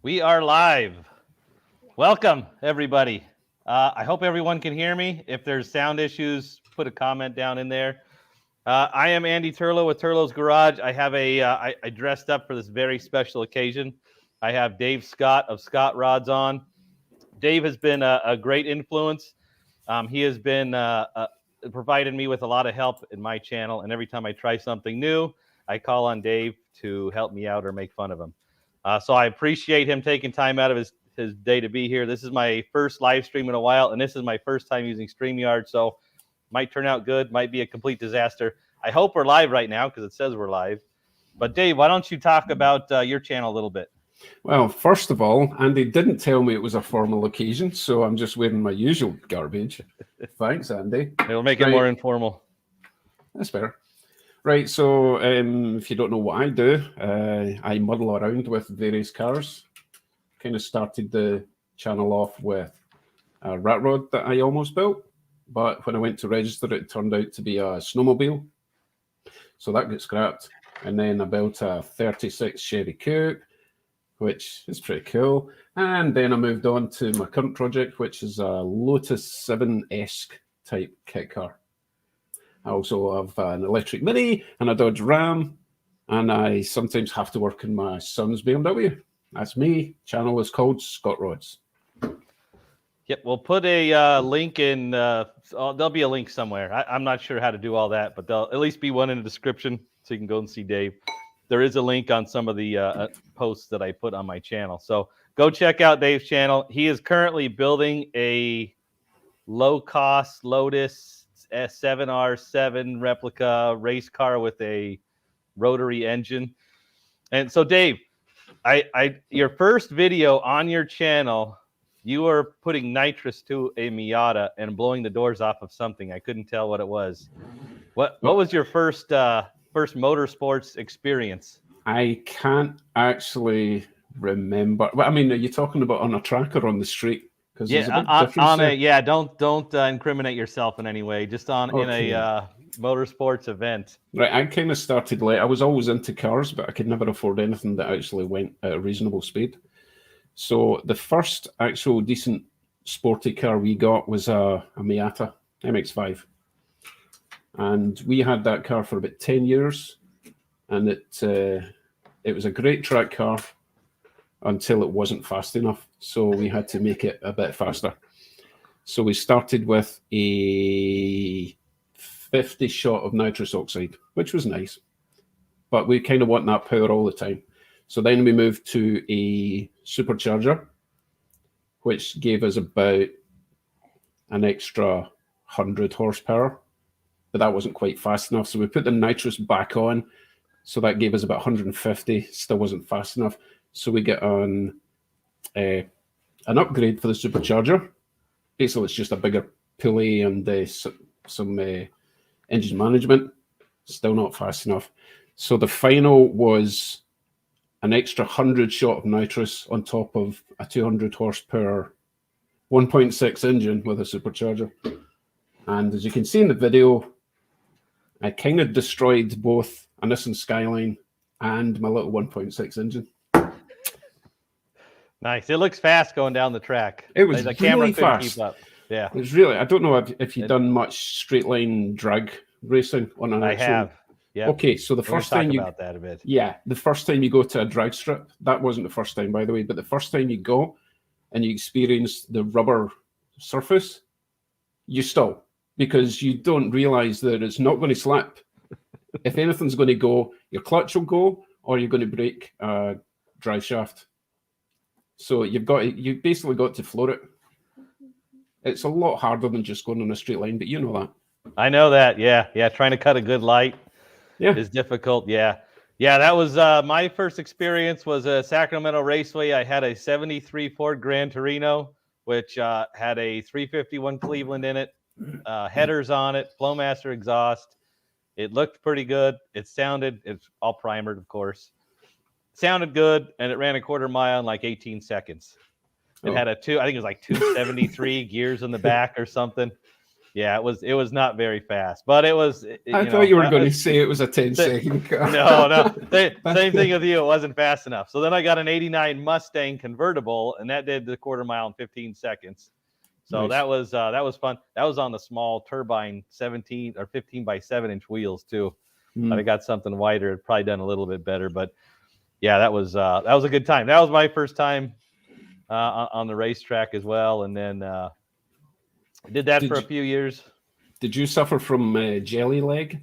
We are live. Welcome, everybody. I hope everyone can hear me. If there's sound issues, put a comment down in there. I am Andy Turlo with Turlo's Garage. I have I dressed up for this very special occasion. I have Dave Scott of Scott Rods on. Dave has been a great influence. He has been provided me with a lot of help in my channel, and every time I try something new, I call on Dave to help me out or make fun of him. So I appreciate him taking time out of his day to be here. This is my first live stream in a while, and this is my first time using StreamYard, so might turn out good, might be a complete disaster. I hope we're live right now because it says we're live. But Dave, why don't you talk about your channel a little bit? Well, first of all, Andy didn't tell me it was a formal occasion, so I'm just wearing my usual garbage. Thanks, Andy. It'll make it more informal. That's fair. Right, so if you don't know what I do, I muddle around with various cars. Kind of started the channel off with a rat rod that I almost built, but when I went to register, it turned out to be a snowmobile. So that got scrapped. And then I built a 36 Chevy Coupe, which is pretty cool. And then I moved on to my current project, which is a Lotus 7-esque type kit car. I also have an electric Mini and a Dodge Ram, and I sometimes have to work in my son's BMW. That's me. Channel is called Scott Rods. Yep, we'll put a link in. There'll be a link somewhere. I'm not sure how to do all that, but there'll at least be one in the description so you can go and see Dave. There is a link on some of the posts that I put on my channel. So go check out Dave's channel. He is currently building a low-cost Lotus S7R7 replica race car with a rotary engine. And so, Dave, your first video on your channel, you were putting nitrous to a Miata and blowing the doors off of something. I couldn't tell what it was. What was your first motorsports experience? I can't actually remember. Well, I mean, are you talking about on a track or on the street? Because yeah, don't incriminate yourself in any way. Just in a motorsports event. Right, I kind of started late. I was always into cars, but I could never afford anything that actually went at a reasonable speed. So the first actual decent sporty car we got was a Miata MX-5. And we had that car for about 10 years. And it was a great track car until it wasn't fast enough. So we had to make it a bit faster. So we started with a 50 shot of nitrous oxide, which was nice. But we kind of want that power all the time. So then we moved to a supercharger, which gave us about an extra 100 horsepower. But that wasn't quite fast enough. So we put the nitrous back on. So that gave us about 150. Still wasn't fast enough. So we get on an upgrade for the supercharger. Basically, it's just a bigger pulley and some engine management. Still not fast enough. So the final was an extra 100 shot of nitrous on top of a 200 horsepower 1.6 engine with a supercharger. And as you can see in the video, I kind of destroyed both a Nissan Skyline and my little 1.6 engine. Nice. It looks fast going down the track. It was the camera really couldn't fast. keep up. Yeah. It was really, I don't know if you've done much straight line drag racing on an I have. Yeah. Okay, so the first time about that a bit. Yeah, the first time you go to a drag strip, that wasn't the first time, by the way, but the first time you go and you experience the rubber surface, you stop because you don't realize that it's not going to slip. If anything's going to go, your clutch will go, or you're going to break a drive shaft. So you basically got to floor it. It's a lot harder than just going on a straight line, but you know that. I know that. Yeah. Trying to cut a good light is difficult. Yeah. That was my first experience was a Sacramento Raceway. I had a 73 Ford Gran Torino, which had a 351 Cleveland in it, headers on it, Flowmaster exhaust. It looked pretty good. It's all primered, of course. Sounded good, and it ran a quarter mile in like 18 seconds. It had I think it was like 273 gears in the back or something. Yeah, it was not very fast, but it was. I thought you were going to say it was a 10-second car. No. Same thing with you. It wasn't fast enough. So then I got an '89 Mustang convertible, and that did the quarter mile in 15 seconds. So Nice. that was fun. That was on the small turbine 17 or 15 by 7-inch wheels too. But I got something wider. It probably done a little bit better, but yeah, that was a good time. That was my first time on the racetrack as well, and then did that for a few years. Did you suffer from jelly leg?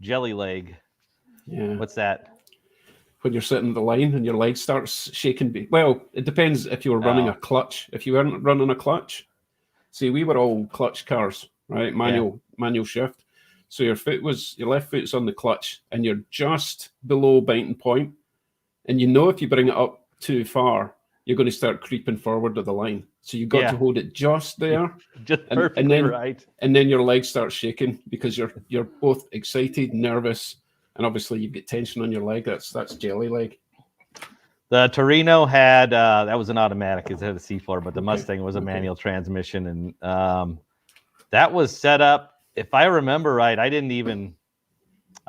Jelly leg. Yeah. What's that? When you're sitting in the line and your leg starts shaking. Well, it depends if you were running a clutch. If you weren't running a clutch, see, we were all clutch cars, right? Manual shift. So your left foot's on the clutch, and you're just below biting point. And you know if you bring it up too far, you're going to start creeping forward to the line. So you've got to hold it just there. Just perfectly right. And then your legs start shaking because you're both excited, nervous, and obviously you've got tension on your leg. That's jelly leg. The Torino had that was an automatic. It had a C4, but the Mustang was a manual transmission, and that was set up. If I remember right, I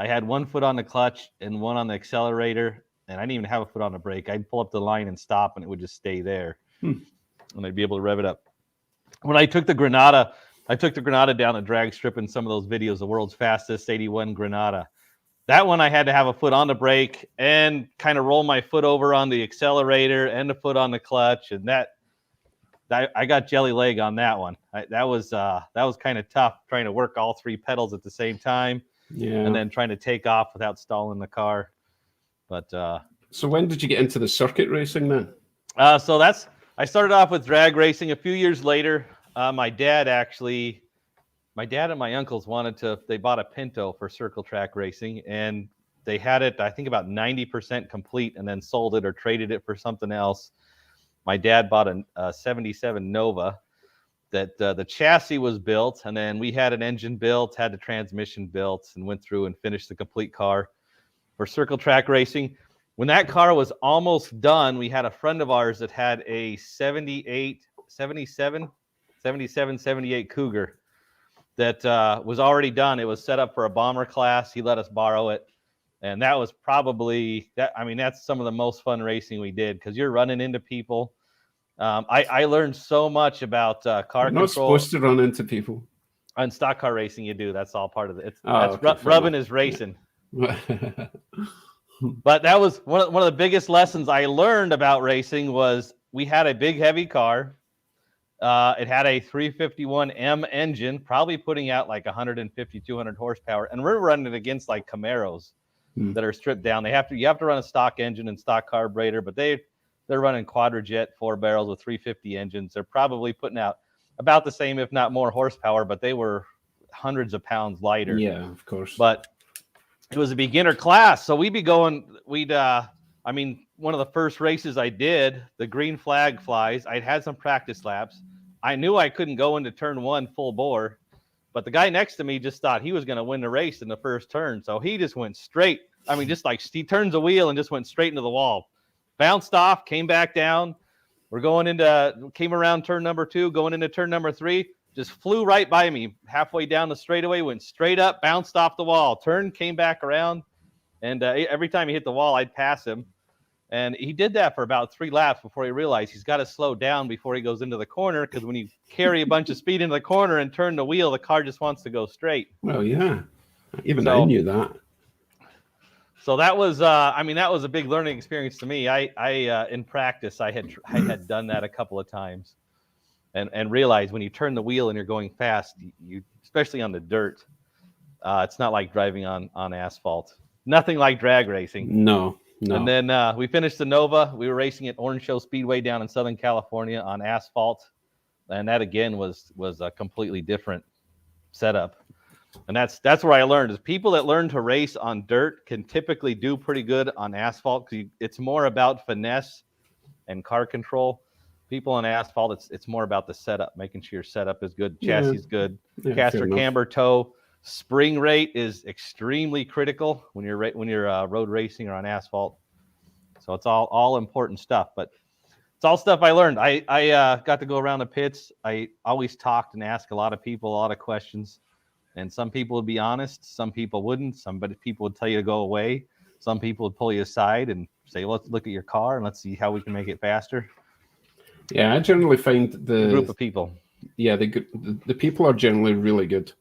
had one foot on the clutch and one on the accelerator, and I didn't even have a foot on the brake. I'd pull up the line and stop, and it would just stay there, and I'd be able to rev it up. When I took the Granada down a drag strip in some of those videos, the world's fastest 81 Granada. That one I had to have a foot on the brake and kind of roll my foot over on the accelerator and a foot on the clutch, and that I got jelly leg on that one. That was kind of tough trying to work all three pedals at the same time, and then trying to take off without stalling the car. But so when did you get into the circuit racing then? I started off with drag racing. A few years later, my dad and my uncles they bought a Pinto for circle track racing, and they had it, I think, about 90% complete, and then sold it or traded it for something else. My dad bought a 77 Nova that the chassis was built, and then we had an engine built, had the transmission built, and went through and finished the complete car for circle track racing. When that car was almost done, we had a friend of ours that had a 78 Cougar that was already done. It was set up for a bomber class. He let us borrow it. And that was probably that. I mean, that's some of the most fun racing we did, because you're running into people. I learned so much about car control. You're not supposed to run into people. On stock car racing, you do. That's all part of it. Rubbing is racing. But that was one of the biggest lessons I learned about racing. Was we had a big, heavy car. It had a 351M engine, probably putting out like 150, 200 horsepower. And we're running it against like Camaros that are stripped down. You have to run a stock engine and stock carburetor, but they're running quadrajet 4 barrels with 350 engines. They're probably putting out about the same, if not more horsepower, but they were hundreds of pounds lighter. Yeah, of course. But it was a beginner class. So one of the first races I did, the green flag flies. I'd had some practice laps. I knew I couldn't go into turn 1 full bore, but the guy next to me just thought he was going to win the race in the first turn. So he just went straight. I mean, just like he turns a wheel and just went straight into the wall, bounced off, came back down. Came around turn number 2, going into turn number 3, just flew right by me halfway down the straightaway, went straight up, bounced off the wall, turned, came back around. And every time he hit the wall, I'd pass him. And he did that for about 3 laps before he realized he's got to slow down before he goes into the corner, because when you carry a bunch of speed into the corner and turn the wheel, the car just wants to go straight. Well, yeah. I knew that. So that was, that was a big learning experience to me. I in practice, I had done that a couple of times, and realized when you turn the wheel and you're going fast, you especially on the dirt, it's not like driving on asphalt. Nothing like drag racing. No. And then we finished the Nova. We were racing at Orange Show Speedway down in Southern California on asphalt, and that again was a completely different setup. And that's where I learned is people that learn to race on dirt can typically do pretty good on asphalt, because it's more about finesse and car control. People on asphalt, it's more about the setup, making sure your setup is good, chassis is good, caster, camber, toe. Spring rate is extremely critical when you're road racing or on asphalt. So it's all important stuff. But it's all stuff I learned. I got to go around the pits. I always talked and asked a lot of people a lot of questions. And some people would be honest. Some people wouldn't. People would tell you to go away. Some people would pull you aside and say, let's look at your car and let's see how we can make it faster. Yeah, I generally find the group of people. Yeah, the people are generally really good.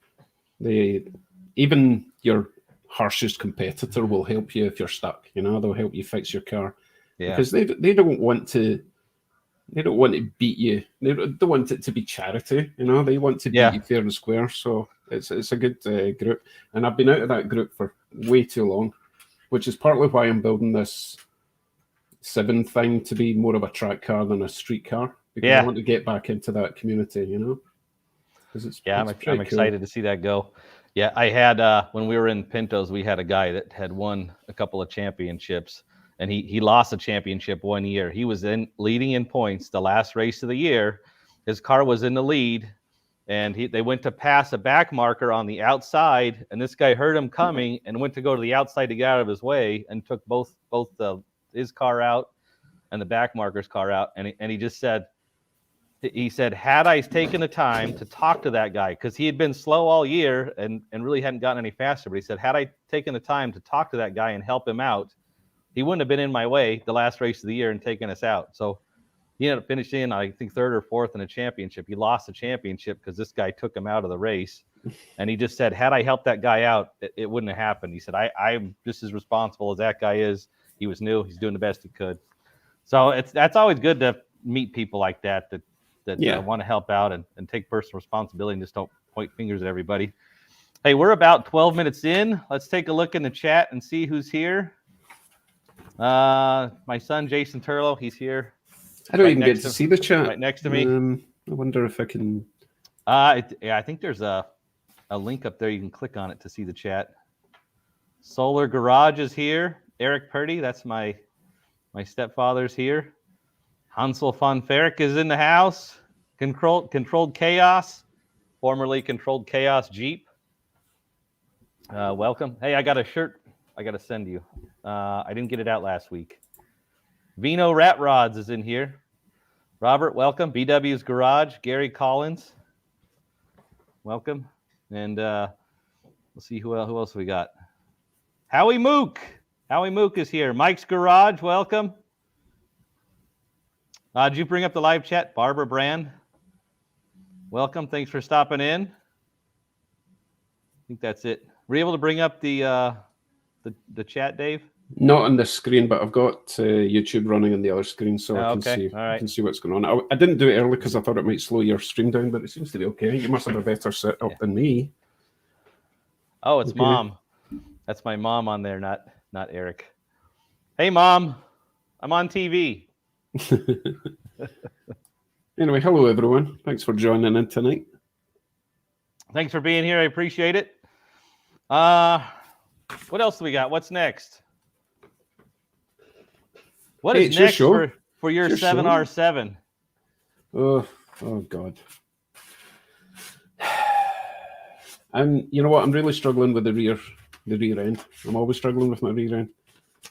Even your harshest competitor will help you if you're stuck. They'll help you fix your car. Yeah. Because they don't want to beat you. They don't want it to be charity. They want to beat you fair and square. So it's a good group. And I've been out of that group for way too long, which is partly why I'm building this 7 thing to be more of a track car than a street car, because I want to get back into that community, I'm excited to see that go. Yeah, I had when we were in Pintos, we had a guy that had won a couple of championships, and he lost a championship one year. He was leading in points the last race of the year. His car was in the lead, and they went to pass a back marker on the outside, and this guy heard him coming and went to go to the outside to get out of his way and took both his car out and the back marker's car out. And he just said, had I taken the time to talk to that guy, because he had been slow all year and really hadn't gotten any faster, but he said, had I taken the time to talk to that guy and help him out, he wouldn't have been in my way the last race of the year and taken us out. So he ended up finishing, I think, 3rd or 4th in a championship. He lost the championship because this guy took him out of the race. And he just said, had I helped that guy out, it wouldn't have happened. He said, I'm just as responsible as that guy is. He was new. He's doing the best he could. So that's always good to meet people like that want to help out and take personal responsibility and just don't point fingers at everybody. Hey, we're about 12 minutes in. Let's take a look in the chat and see who's here. My son, Jason Turlo, he's here. I don't even get to see the chat. Right next to me. I wonder if I can... I think there's a link up there. You can click on it to see the chat. Solar Garage is here. Eric Purdy, that's my stepfather's here. Hansel von Ferrick is in the house. Controlled Chaos, formerly Controlled Chaos Jeep. Welcome. Hey, I got a shirt I got to send you. I didn't get it out last week. Vino Rat Rods is in here. Robert, welcome. BW's Garage. Gary Collins, welcome. And we'll see who else we got. Howie Mook. Howie Mook is here. Mike's Garage, welcome. Did you bring up the live chat? Barbara Brand, welcome. Thanks for stopping in. I think that's it. Were you able to bring up the chat, Dave? Not on this screen, but I've got YouTube running on the other screen, so I can see what's going on. I didn't do it early because I thought it might slow your stream down, but it seems to be okay. You must have a better setup than me. Oh, it's Mom. That's my mom on there, not Eric. Hey, Mom, I'm on TV. Anyway, hello everyone. Thanks for joining in tonight. Thanks for being here. I appreciate it. What else do we got? What's next? What is next for your 7R7? Oh God. You know what? I'm really struggling with the rear end. I'm always struggling with my rear end.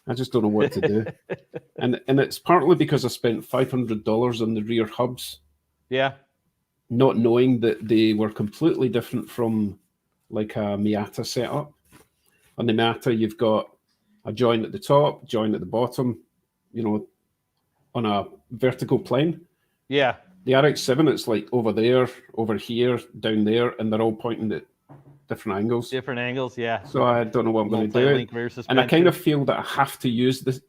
I just don't know what to do. and it's partly because I spent $500 on the rear hubs. Yeah. Not knowing that they were completely different from like a Miata setup. On the Miata, you've got a joint at the top, joint at the bottom, on a vertical plane. Yeah. The RX-7, it's like over there, over here, down there, and they're all pointing at different angles. Different angles, yeah. So I don't know what I'm going to do. And I kind of feel that I have to use this.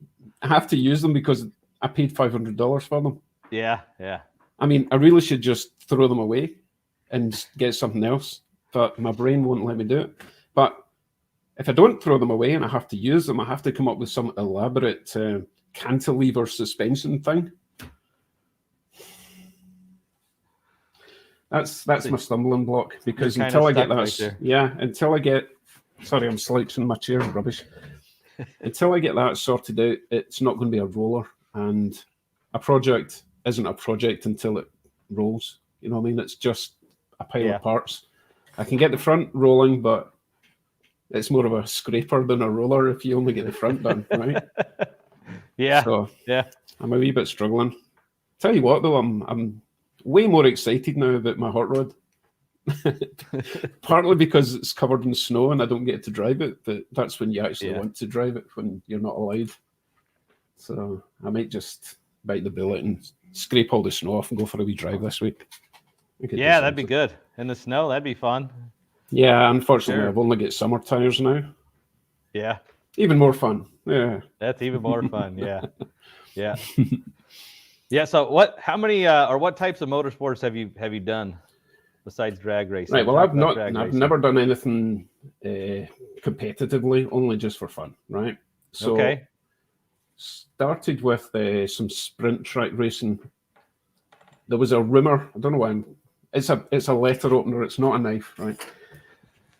I have to use them because I paid $500 for them. Yeah. I mean, I really should just throw them away and get something else, but my brain won't let me do it. But if I don't throw them away and I have to use them, I have to come up with some elaborate cantilever suspension thing. That's my stumbling block, because until I get that, sorry, I'm slouching my chair, rubbish. Until I get that sorted out, it's not going to be a roller, and a project isn't a project until it rolls. You know what I mean? It's just a pile of parts. I can get the front rolling, but it's more of a scraper than a roller if you only get the front done, right? Yeah. So I'm a wee bit struggling. Tell you what, though, I'm way more excited now about my hot rod. Partly because it's covered in snow and I don't get to drive it, but that's when you actually want to drive it, when you're not allowed. So I might just bite the bullet and scrape all the snow off and go for a wee drive this week. Yeah, that'd be good. In the snow, that'd be fun. Yeah, unfortunately, I've only got summer tires now. Yeah. Even more fun. Yeah. That's even more fun. Yeah. Yeah. Yeah. So how many or what types of motorsports have you done besides drag racing? Right. Well, I've never done anything competitively, only just for fun. Right. So started with some sprint track racing. There was a rumor. I don't know why. It's a letter opener. It's not a knife, right?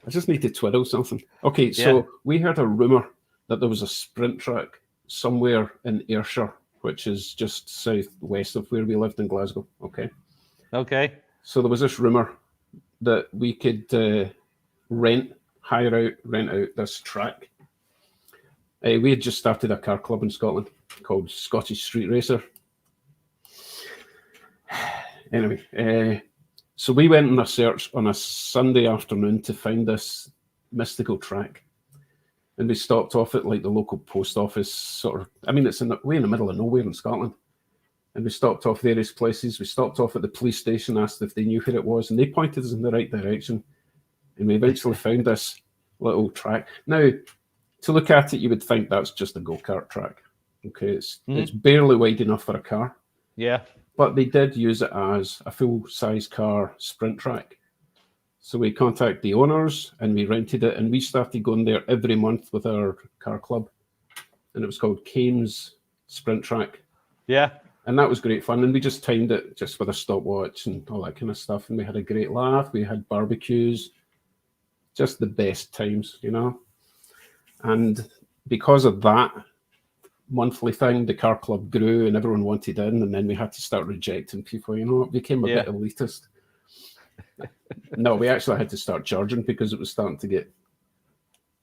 I just need to twiddle something. Okay, so we heard a rumor that there was a sprint track somewhere in Ayrshire, which is just southwest of where we lived in Glasgow. Okay. Okay. So there was this rumor that we could rent out this track. We had just started a car club in Scotland called Scottish Street Racer. Anyway, so we went on a search on a Sunday afternoon to find this mystical track. And we stopped off at like the local post office, sort of. I mean, it's way in the middle of nowhere in Scotland. And we stopped off various places. We stopped off at the police station, asked if they knew where it was, and they pointed us in the right direction. And we eventually found this little track. Now, to look at it, you would think that's just a go-kart track. Okay, it's barely wide enough for a car. Yeah. But they did use it as a full-size car sprint track. So we contacted the owners and we rented it, and we started going there every month with our car club. And it was called Kane's Sprint Track. Yeah. And that was great fun. And we just timed it just with a stopwatch and all that kind of stuff. And we had a great laugh. We had barbecues. Just the best times, you know. And because of that monthly thing, the car club grew and everyone wanted in, and then we had to start rejecting people, you know. It became a bit elitist. No, we actually had to start charging because it was starting to get,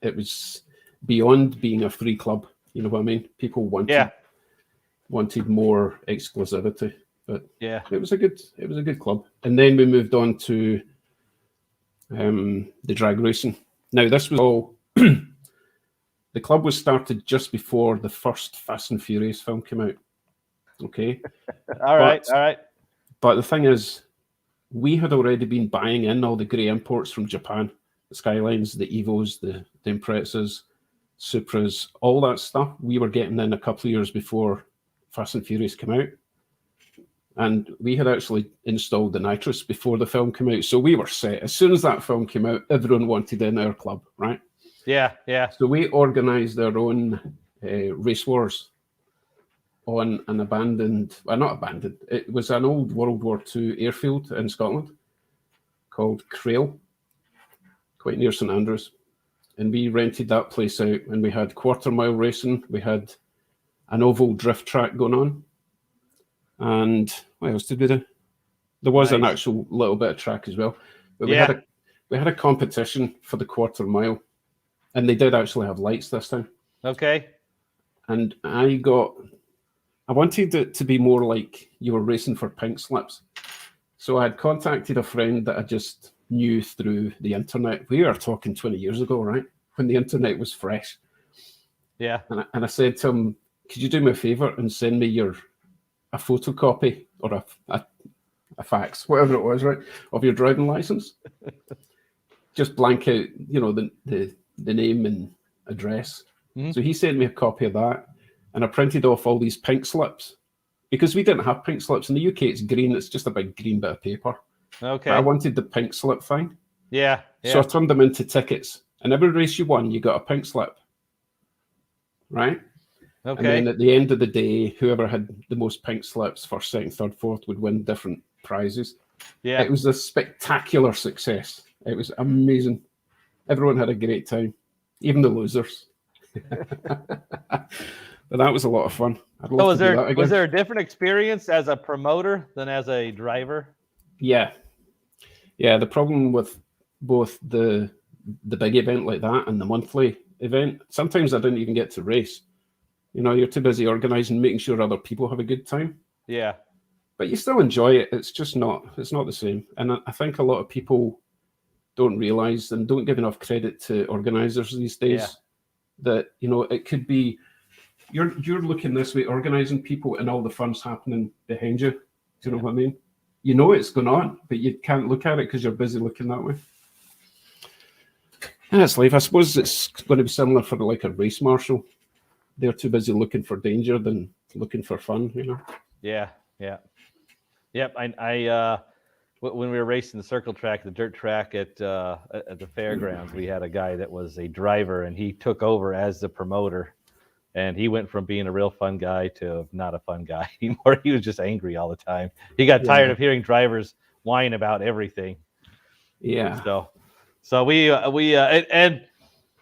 it was beyond being a free club, you know what I mean? People wanted more exclusivity, but it was a good club. And then we moved on to the drag racing. Now this was all the club was started just before the first Fast and Furious film came out. Okay. All right. But the thing is, we had already been buying in all the grey imports from Japan, the Skylines, the Evos, the Imprezas, Supras, all that stuff. We were getting in a couple of years before Fast and Furious came out. And we had actually installed the nitrous before the film came out. So we were set. As soon as that film came out, everyone wanted in our club, right? Yeah. So we organised our own race wars on an it was an old World War II airfield in Scotland called Crail, quite near St Andrews. And we rented that place out, and we had quarter-mile racing. We had an oval drift track going on. And what else did we do? There was an actual little bit of track as well. But we had a competition for the quarter mile. And they did actually have lights this time. Okay. And I wanted it to be more like you were racing for pink slips. So I had contacted a friend that I just knew through the internet. We are talking 20 years ago, right? When the internet was fresh. Yeah. And I said to him, could you do me a favor and send me a photocopy or a fax, whatever it was, right, of your driving license? Just blank out, you know, the name and address. So he sent me a copy of that, and I printed off all these pink slips because we didn't have pink slips in the UK. It's green. It's just a big green bit of paper. Okay. But I wanted the pink slip thing. Yeah. So I turned them into tickets, and every race you won, you got a pink slip, right? Okay. And then at the end of the day, whoever had the most pink slips, first, second, third, fourth, would win different prizes. Yeah. It was a spectacular success. It was amazing. Everyone had a great time, even the losers. But that was a lot of fun. So was there a different experience as a promoter than as a driver? Yeah. The problem with both the big event like that and the monthly event, sometimes I didn't even get to race. You know, you're too busy organising, making sure other people have a good time. Yeah. but you still enjoy it. It's just not. It's not the same. And I think a lot of people don't realize and don't give enough credit to organizers these days. That it could be you're looking this way, organizing people, and all the fun's happening behind you. Do you know what I mean? You know it's going on, but you can't look at it because you're busy looking that way. And it's life. I suppose it's going to be similar for like a race marshal. They're too busy looking for danger than looking for fun, Yeah. Yep. I when we were racing the circle track, the dirt track at the fairgrounds, we had a guy that was a driver, and he took over as the promoter. And he went from being a real fun guy to not a fun guy anymore. He was just angry all the time. He got tired of hearing drivers whine about everything. Yeah. So we and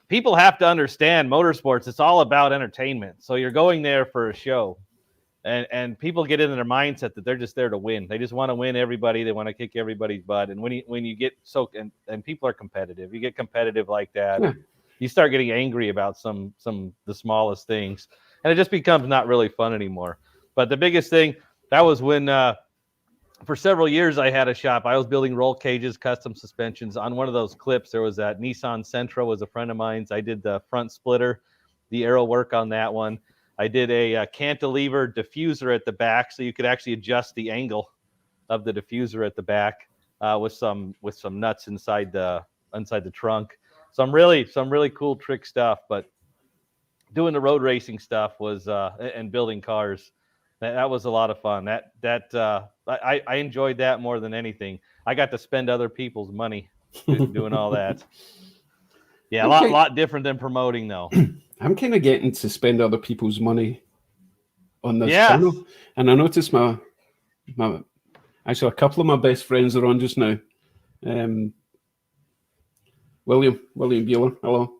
people have to understand motorsports. It's all about entertainment. So you're going there for a show, and people get into their mindset that they're just there to win. They just want to win everybody. They want to kick everybody's butt. And when you get and people are competitive, you get competitive like that. Yeah. You start getting angry about the smallest things, and it just becomes not really fun anymore. But the biggest thing, that was when for several years I had a shop. I was building roll cages, custom suspensions. On one of those clips, there was that Nissan Sentra, was a friend of mine's. I did the front splitter, the aero work on that one. I did a cantilever diffuser at the back, so you could actually adjust the angle of the diffuser at the back with some nuts inside the trunk. Some really cool trick stuff, but doing the road racing stuff was and building cars, that was a lot of fun. I enjoyed that more than anything. I got to spend other people's money doing all that. Yeah, a lot different than promoting though. I'm kind of getting to spend other people's money on this channel, and I noticed my actually a couple of my best friends are on just now. William Bueller, hello.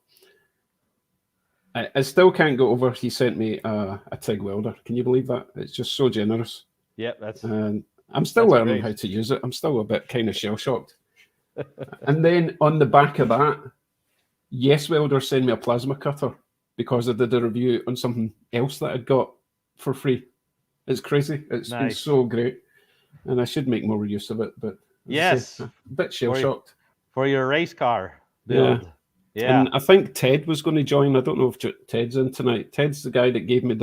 I still can't go over. He sent me a TIG welder. Can you believe that? It's just so generous. Yep, that's. And I'm still learning how to use it. I'm still a bit kind of shell shocked. And then on the back of that, Yes Welder sent me a plasma cutter because I did a review on something else that I'd got for free. It's crazy. It's been so great, and I should make more use of it. But yes, a bit shell shocked for your race car build. Yeah. And I think Ted was going to join. I don't know if Ted's in tonight. Ted's the guy that gave me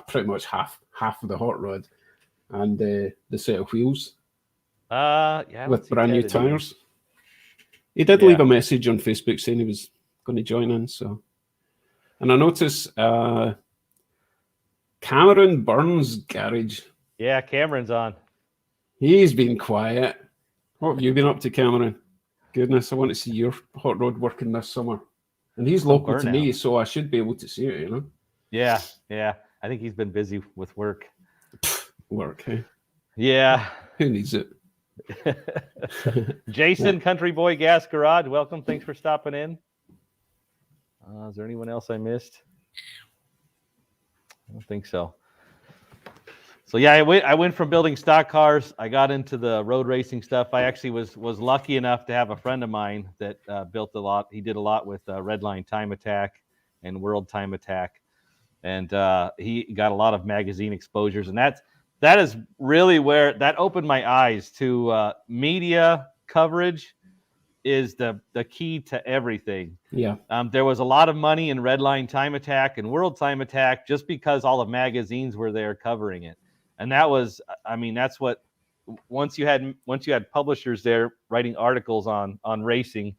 pretty much half of the hot rod and the set of wheels. With brand new tires. He did leave a message on Facebook saying he was going to join in. So, and I noticed Cameron Burns' garage. Yeah, Cameron's on. He's been quiet. What have you been up to, Cameron? Goodness, I want to see your hot rod working this summer. And he's local to me, so I should be able to see it, Yeah. I think he's been busy with work. Work, hey? Yeah. Who needs it? Jason, Country Boy Gas Garage, welcome. Thanks for stopping in. Is there anyone else I missed? I don't think so. So yeah, I went from building stock cars. I got into the road racing stuff. I actually was lucky enough to have a friend of mine that built a lot. He did a lot with Redline Time Attack and World Time Attack, and he got a lot of magazine exposures. And that is really where that opened my eyes to media coverage is the key to everything. Yeah. There was a lot of money in Redline Time Attack and World Time Attack just because all the magazines were there covering it. And that's what once you had publishers there writing articles on racing,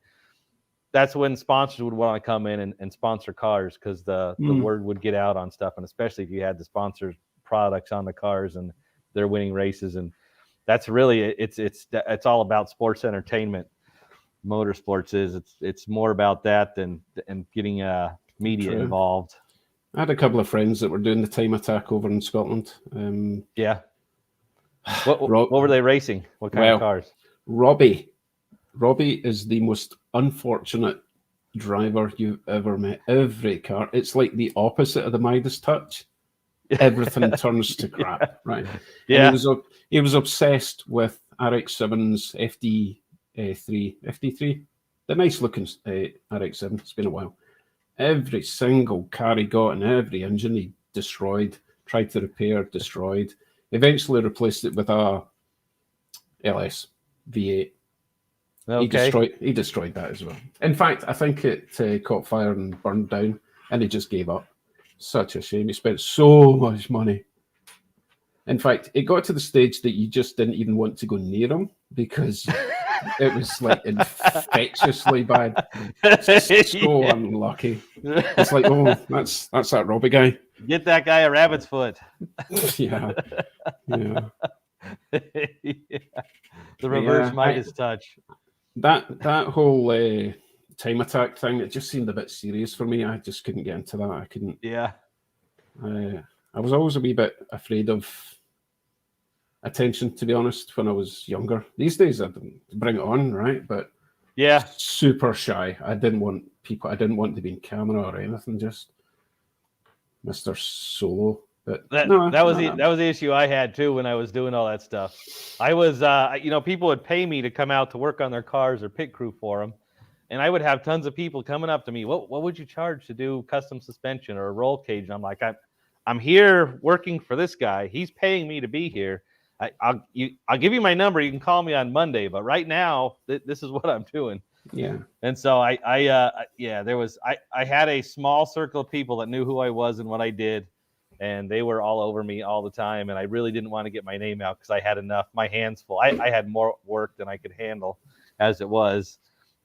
that's when sponsors would want to come in and sponsor cars because the word would get out on stuff, and especially if you had the sponsors products on the cars and they're winning races. And that's really it's all about sports entertainment. Motorsports it's more about that than getting media involved. I had a couple of friends that were doing the Time Attack over in Scotland. What were they racing? What kind of cars? Robbie is the most unfortunate driver you've ever met. Every car, it's like the opposite of the Midas touch. Everything turns to crap, right? Yeah. And he was obsessed with RX-7's FD3, the nice looking RX-7. It's been a while. Every single car he got and every engine he destroyed, tried to repair, destroyed. Eventually replaced it with a LS V8. Okay. He destroyed that as well. In fact, I think it caught fire and burned down, and he just gave up. Such a shame. He spent so much money. In fact, it got to the stage that you just didn't even want to go near him because it was like infectiously bad. So Yeah. unlucky. It's like, oh, that's that Robbie guy. Get that guy a rabbit's foot. Yeah. Yeah. The reverse Midas touch. That whole time attack thing, it just seemed a bit serious for me. I just couldn't get into that. I couldn't. Yeah. I was always a wee bit afraid of attention, to be honest, when I was younger. These days, I bring it on, right? But yeah, super shy. I didn't want to be in camera or anything. Just Mr. Solo. But that was the issue I had too when I was doing all that stuff. I was, people would pay me to come out to work on their cars or pit crew for them, and I would have tons of people coming up to me. What would you charge to do custom suspension or a roll cage? And I'm like, I'm here working for this guy. He's paying me to be here. I'll give you my number. You can call me on Monday, but right now this is what I'm doing. Yeah. And so I had a small circle of people that knew who I was and what I did, and they were all over me all the time. And I really didn't want to get my name out because I had enough, my hands full. I had more work than I could handle as it was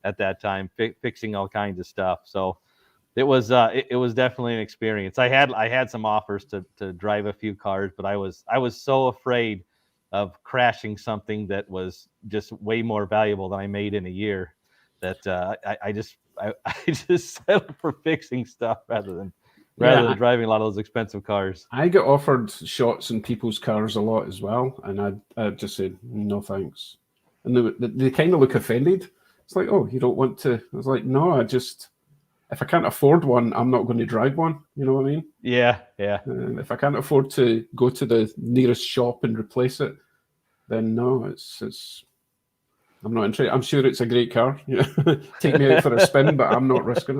at that time, fixing all kinds of stuff. So it was definitely an experience. I had some offers to drive a few cars, but I was so afraid of crashing something that was just way more valuable than I made in a year that I just settled for fixing stuff rather than driving a lot of those expensive cars. I get offered shots in people's cars a lot as well, and I just said no thanks, and they kind of look offended. It's like, oh, you don't want to? I was like, no, if I can't afford one, I'm not going to drive one. You know what I mean? Yeah. If I can't afford to go to the nearest shop and replace it, then no, it's. I'm not interested. I'm sure it's a great car. Take me out for a spin, but I'm not risking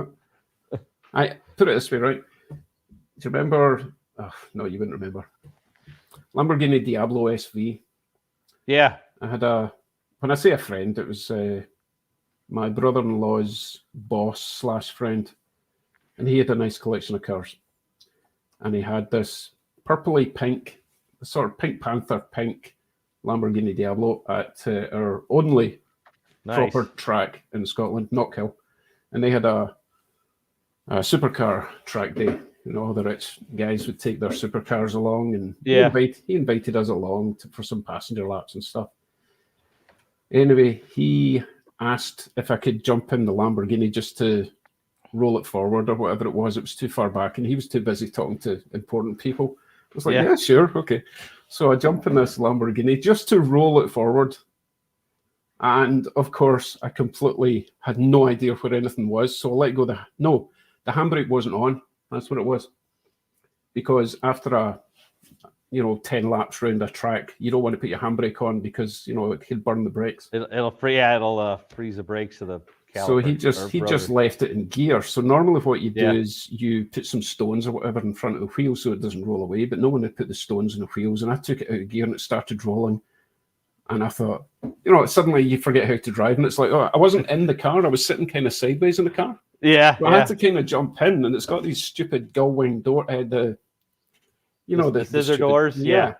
it. I put it this way, right? Do you remember? Oh, no, you wouldn't remember. Lamborghini Diablo Sv. Yeah. I had when I say a friend, it was my brother-in-law's boss / friend, and he had a nice collection of cars. And he had this purpley pink, sort of Pink Panther pink Lamborghini Diablo at our only proper track in Scotland, Knockhill. And they had a supercar track day. All the rich guys would take their supercars along, and he invited us along for some passenger laps and stuff. Anyway, he asked if I could jump in the Lamborghini just to roll it forward or whatever it was. It was too far back, and he was too busy talking to important people. I was like, yeah, sure, okay. So I jump in this Lamborghini just to roll it forward. And of course, I completely had no idea where anything was. So I let go. The handbrake wasn't on. That's what it was. Because after 10 laps around a track, you don't want to put your handbrake on because, it could burn the brakes. It'll freeze the brakes of the caliper. So he just left it in gear. So normally what you do is you put some stones or whatever in front of the wheel so it doesn't roll away, but no one had put the stones in the wheels, and I took it out of gear and it started rolling. And I thought, suddenly you forget how to drive, and it's like, oh, I wasn't in the car, I was sitting kind of sideways in the car. Yeah. So I had to kind of jump in, and it's got these stupid gull wing door, the scissor doors. Yeah.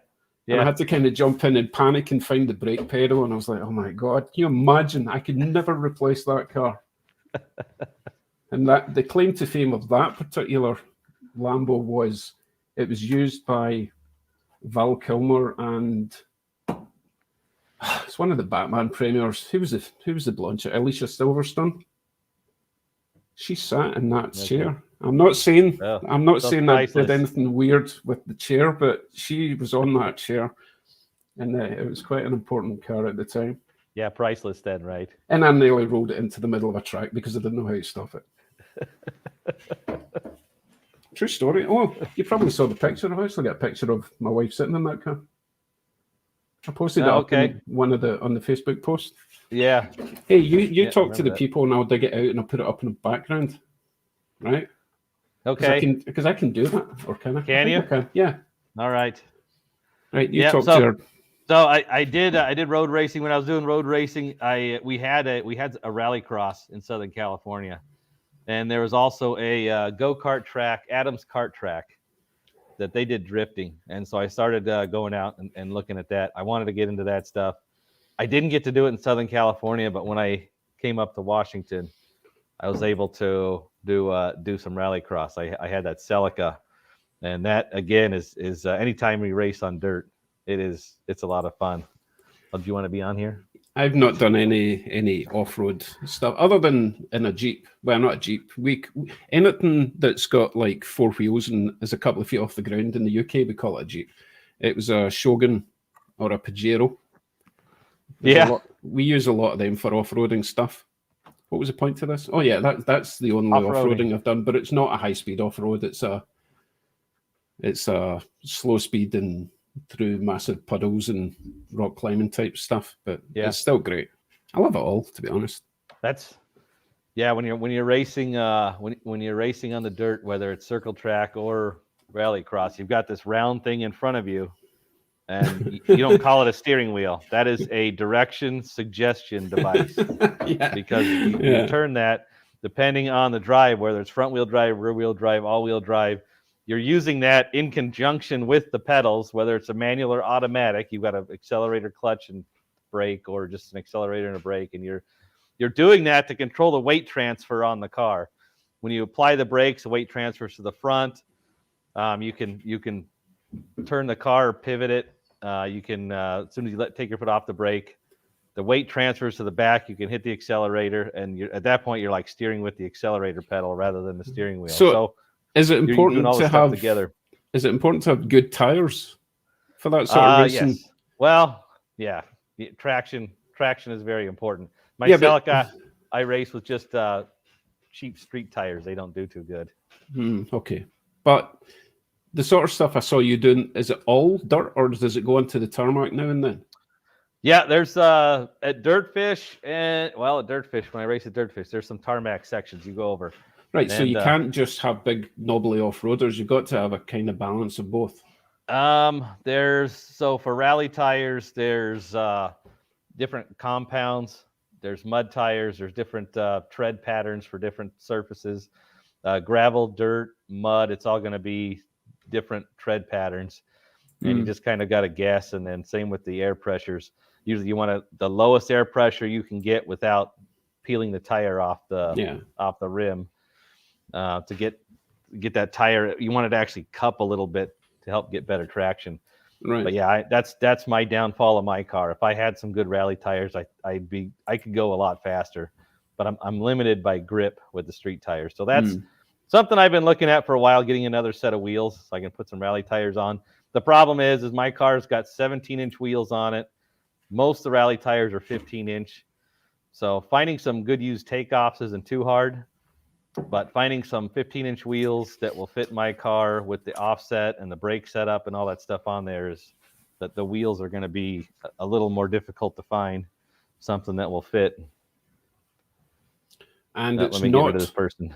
And I had to kind of jump in and panic and find the brake pedal, and I was like, oh my God, can you imagine? I could never replace that car. And that the claim to fame of that particular Lambo was it was used by Val Kilmer and it's one of the Batman premiers. Who was the blonde chick? Alicia Silverstone. She sat in that chair. I'm not saying I did anything weird with the chair, but she was on that chair, and it was quite an important car at the time. Yeah, priceless then, right? And I nearly rolled it into the middle of a track because I didn't know how to stop it. True story. Oh, you probably saw the picture. I've actually got a picture of my wife sitting in that car. I posted it up in on the Facebook post. Yeah. Hey, you talk to the people, and I'll dig it out and I'll put it up in the background, right? Okay. Because I can do that, or can I? Can you? I can. Yeah. All right. Right, you Yeah. talked to her. So I did road racing. When I was doing road racing, we had a rally cross in Southern California, and there was also a go-kart track, Adams Kart Track, that they did drifting. And so I started going out and looking at that. I wanted to get into that stuff. I didn't get to do it in Southern California, but when I came up to Washington, I was able to do some rallycross. I had that Celica, and that again is anytime we race on dirt, it's a lot of fun. Do you want to be on here? I've not done any off-road stuff other than in a Jeep. Well, not a Jeep. Anything that's got like 4 wheels and is a couple of feet off the ground in the UK, we call it a Jeep. It was a Shogun or a Pajero. We use a lot of them for off-roading stuff. What was the point to this? Oh yeah, that's the only off-roading I've done, but it's not a high-speed off-road. It's a slow speed and through massive puddles and rock climbing type stuff, but it's still great. I love it all, to be honest. When you're racing when you're racing on the dirt, whether it's circle track or rallycross, you've got this round thing in front of you, and you don't call it a steering wheel. That is a direction suggestion device. Because you turn that depending on the drive, whether it's front wheel drive, rear wheel drive, all wheel drive. You're using that in conjunction with the pedals, whether it's a manual or automatic. You've got an accelerator, clutch, and brake, or just an accelerator and a brake, and you're doing that to control the weight transfer on the car. When you apply the brakes, the weight transfers to the front. You can turn the car or pivot it. You can as soon as you take your foot off the brake, the weight transfers to the back. You can hit the accelerator, and at that point you're like steering with the accelerator pedal rather than the steering wheel. So is it important to have together? Is it important to have good tires for that sort of racing? Yes. Well, yeah. Traction is very important. My Celica, I race with just cheap street tires. They don't do too good. Okay, but the sort of stuff I saw you doing, is it all dirt, or does it go onto the tarmac now and then? Yeah, there's at Dirtfish when I race at Dirtfish, there's some tarmac sections you go over. Right, so you can't just have big knobbly off-roaders. You've got to have a kind of balance of both. For rally tires, there's different compounds. There's mud tires. There's different tread patterns for different surfaces. Gravel, dirt, mud, it's all going to be different tread patterns. And you just kind of got to guess. And then same with the air pressures. Usually you want the lowest air pressure you can get without peeling the tire off the rim. To get that tire, you want it to actually cup a little bit to help get better traction. Right. But yeah, that's my downfall of my car. If I had some good rally tires, I could go a lot faster. But I'm limited by grip with the street tires. So that's something I've been looking at for a while, getting another set of wheels so I can put some rally tires on. The problem is my car's got 17-inch wheels on it. Most of the rally tires are 15-inch. So finding some good used takeoffs isn't too hard. But finding some 15-inch wheels that will fit my car with the offset and the brake setup and all that stuff on there is that the wheels are going to be a little more difficult to find something that will fit. And let me get rid of this person.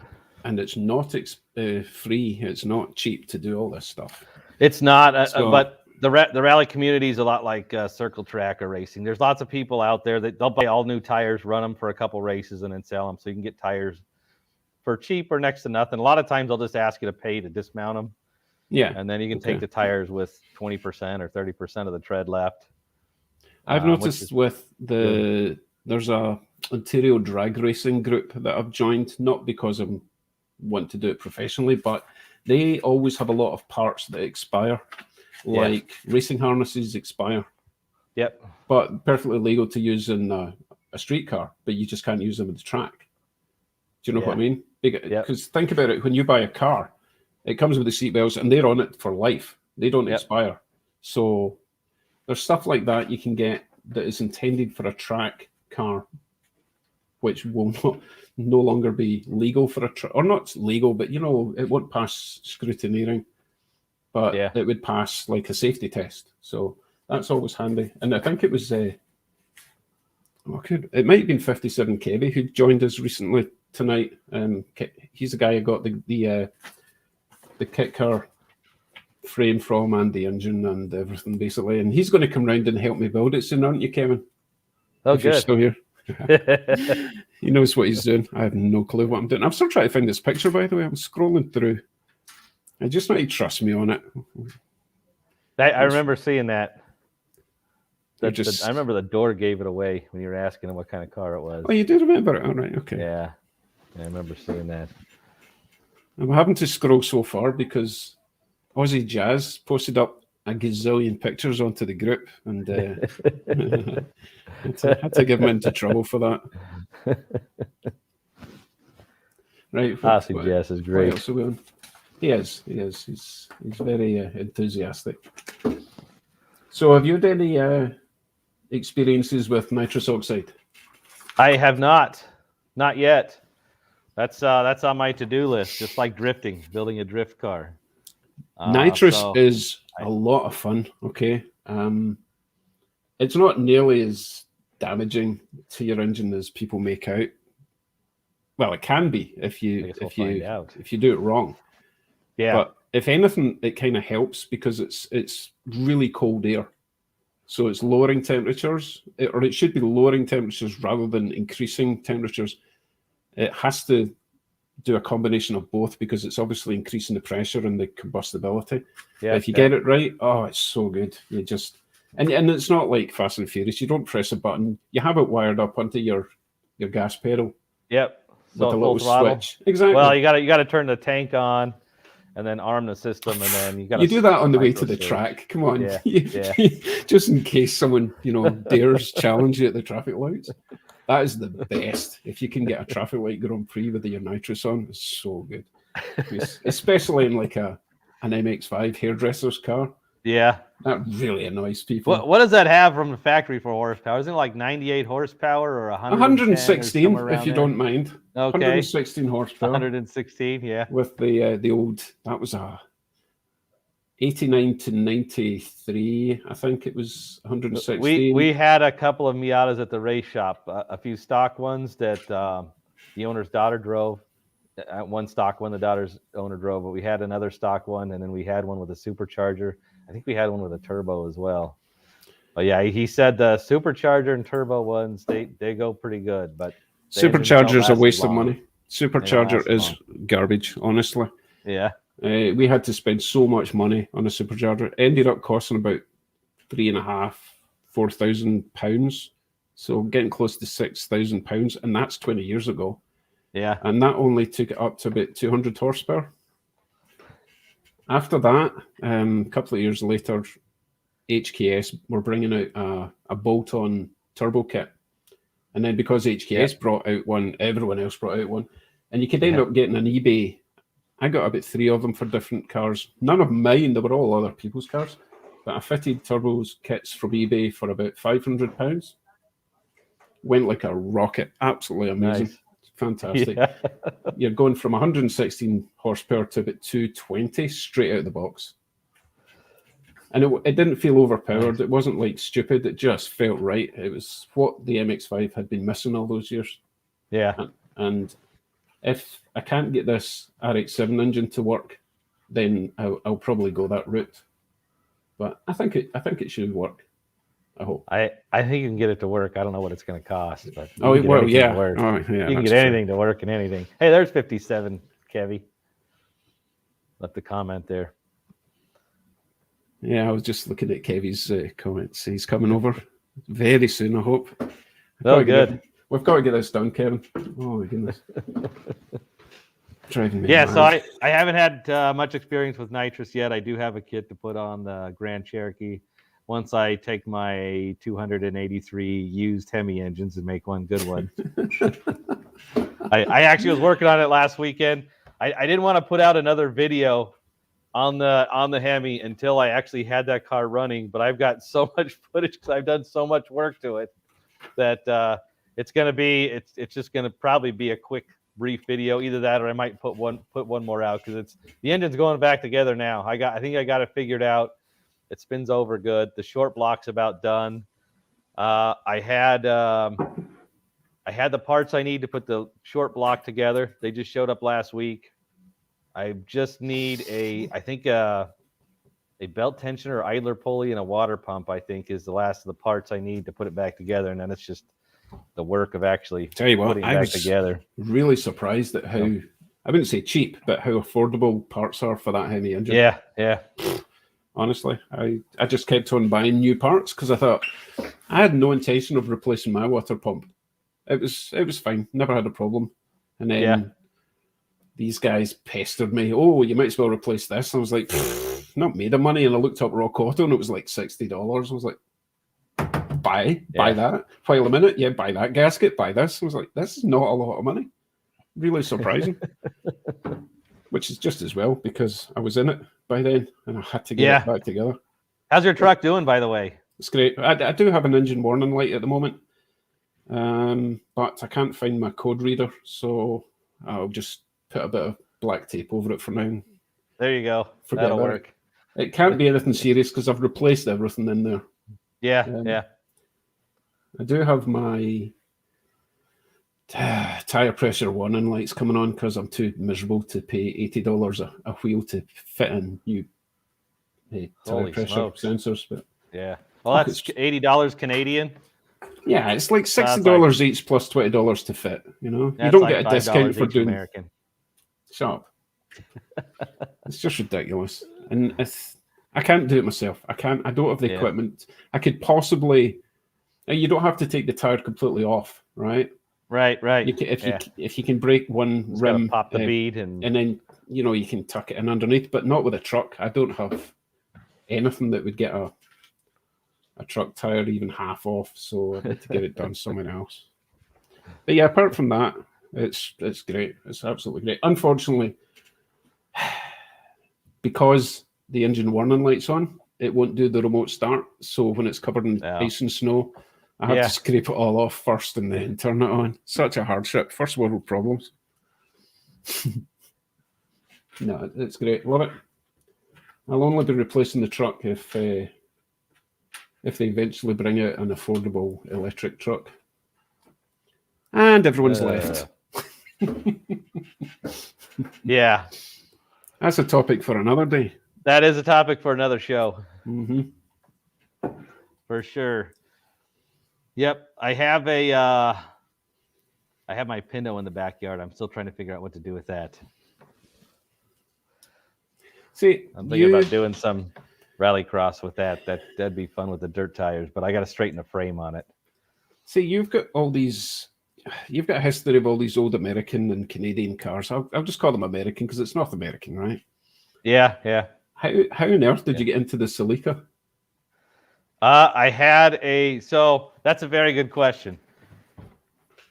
And it's not free. It's not cheap to do all this stuff. It's not, but the rally community is a lot like circle track or racing. There's lots of people out there that they'll buy all new tires, run them for a couple races, and then sell them. So you can get tires for cheap or next to nothing. A lot of times they'll just ask you to pay to dismount them. Yeah. And then you can take the tires with 20% or 30% of the tread left. I've noticed there's a Ontario drag racing group that I've joined, not because I want to do it professionally, but they always have a lot of parts that expire, like racing harnesses expire. Yep. But perfectly legal to use in a street car, but you just can't use them in the track. Do you know what I mean? Because think about it, when you buy a car, it comes with the seatbelts and they're on it for life. They don't expire. So there's stuff like that you can get that is intended for a track car, which will no longer be legal for a track, or not legal, but it won't pass scrutineering, but it would pass like a safety test. So that's always handy. And I think it was it might have been 57 Kevy who joined us recently tonight. He's the guy who got the kit car frame from and the engine and everything basically. And he's going to come round and help me build it soon, aren't you, Kevin? Oh, if you're good. still here. He knows what he's doing. I have no clue what I'm doing. I'm still trying to find this picture, by the way. I'm scrolling through. I just want to trust me on it. I remember seeing that. I remember the door gave it away when you were asking him what kind of car it was. Oh, you do remember it? All right, okay. Yeah, I remember seeing that. I'm having to scroll so far because Aussie Jazz posted up a gazillion pictures onto the group, and had to give him into trouble for that. Right. Aussie Jazz is great. What else are we on? He is. He's very enthusiastic. So, have you had any experiences with nitrous oxide? I have not yet. That's on my to-do list. Just like drifting, building a drift car. Nitrous is a lot of fun. Okay, it's not nearly as damaging to your engine as people make out. Well, it can be if you do it wrong. Yeah. But if anything, it kind of helps because it's really cold air. So it's lowering temperatures, or it should be lowering temperatures rather than increasing temperatures. It has to do a combination of both because it's obviously increasing the pressure and the combustibility. Yeah, if you get it right, oh, it's so good. You just and it's not like Fast and Furious. You don't press a button. You have it wired up onto your gas pedal. Yep. So with a little switch. Exactly. Well, you got to turn the tank on, and then arm the system, and then you got to. You do that on the way to the track. Come on, yeah. Just in case someone dares challenge you at the traffic lights. That is the best. If you can get a traffic light Grand Prix with your nitrous on, it's so good. Especially in like an MX-5 hairdresser's car. Yeah. That really annoys people. What does that have from the factory for horsepower? Isn't it like 98 horsepower or 116, if you don't mind. Okay. 116 horsepower. 116, yeah. With the old, that was a 89 to 93, I think it was 116. We had a couple of Miatas at the race shop, a few stock ones that the owner's daughter drove. One stock one the daughter's owner drove, but we had another stock one, and then we had one with a supercharger. I think we had one with a turbo as well. But yeah, he said the supercharger and turbo ones, they go pretty good, but supercharger is a waste of money. Supercharger is garbage, honestly. Yeah. We had to spend so much money on a supercharger. It ended up costing about £3,500–4,000. So getting close to £6,000, and that's 20 years ago. Yeah. And that only took it up to about 200 horsepower. After that, a couple of years later, HKS were bringing out a bolt-on turbo kit. And then because HKS brought out one, everyone else brought out one. And you could end up getting an eBay. I got about 3 of them for different cars. None of mine, they were all other people's cars. But I fitted turbos kits from eBay for about £500. Went like a rocket. Absolutely amazing. Nice. Fantastic. Yeah. You're going from 116 horsepower to about 220 straight out of the box. And it didn't feel overpowered. Nice. It wasn't like stupid. It just felt right. It was what the MX-5 had been missing all those years. Yeah. And if I can't get this RX-7 engine to work, then I'll probably go that route. But I think it should work. I hope. I think you can get it to work. I don't know what it's going to cost, but yeah. You can get anything to work and anything. Hey, there's 57, Kevy. Left a comment there. Yeah, I was just looking at Kevy's comments. He's coming over very soon, I hope. Oh, good. We've got to get this done, Kevin. Oh, my goodness. Driving me mad. So I haven't had much experience with nitrous yet. I do have a kit to put on the Grand Cherokee. Once I take my 283 used Hemi engines and make one good one. I actually was working on it last weekend. I didn't want to put out another video on the Hemi until I actually had that car running, but I've got so much footage because I've done so much work to it that it's just gonna probably be a quick brief video, either that or I might put one more out because the engine's going back together now. I think I got it figured out. It spins over good. The short block's about done. I had the parts I need to put the short block together. They just showed up last week. I just need a a belt tensioner or idler pulley and a water pump, I think, is the last of the parts I need to put it back together. And then it's just the work of actually Tell you what, putting it I back was together. really surprised at how, I wouldn't say cheap, but how affordable parts are for that heavy engine. Yeah, yeah. Honestly, I just kept on buying new parts because I thought I had no intention of replacing my water pump. It was fine, never had a problem. And then these guys pestered me. Oh, you might as well replace this. I was like, not made of money. And I looked up Rock Auto and it was like $60. I was like, buy that. While a minute, yeah, buy that gasket, buy this. I was like, this is not a lot of money. Really surprising. Which is just as well because I was in it by then and I had to get it back together. How's your truck doing, by the way? It's great. I do have an engine warning light at the moment, but I can't find my code reader, so I'll just put a bit of black tape over it for now. There you go. That'll work. It can't be anything serious because I've replaced everything in there. Yeah. I do have my tire pressure warning lights coming on because I'm too miserable to pay $80 a wheel to fit in new tire pressure sensors. But well, that's $80 Canadian. Yeah, it's like $60 each plus $20 to fit. You know, you don't get a discount for doing American. Shut up. It's just ridiculous, and I can't do it myself. I don't have the equipment. I could possibly. You don't have to take the tire completely off, right? Right. If you can break one rim, pop the bead, and then you can tuck it in underneath, but not with a truck. I don't have anything that would get a truck tire even half off, so I need to get it done somewhere else. But yeah, apart from that, it's great. It's absolutely great. Unfortunately, because the engine warning light's on, it won't do the remote start. So when it's covered in ice and snow, I have to scrape it all off first and then turn it on. Such a hardship. First world problems. No, it's great. Love it. I'll only be replacing the truck if they eventually bring out an affordable electric truck. And everyone's left. Yeah. That's a topic for another day. That is a topic for another show. Mm-hmm. For sure. Yep. I have my Pinto in the backyard. I'm still trying to figure out what to do with that. See, I'm thinking about doing some rallycross with that. That'd be fun with the dirt tires, but I got to straighten the frame on it. See, you've got a history of all these old American and Canadian cars. I'll just call them American because it's North American, right? Yeah. How on earth did you get into the Celica? So that's a very good question.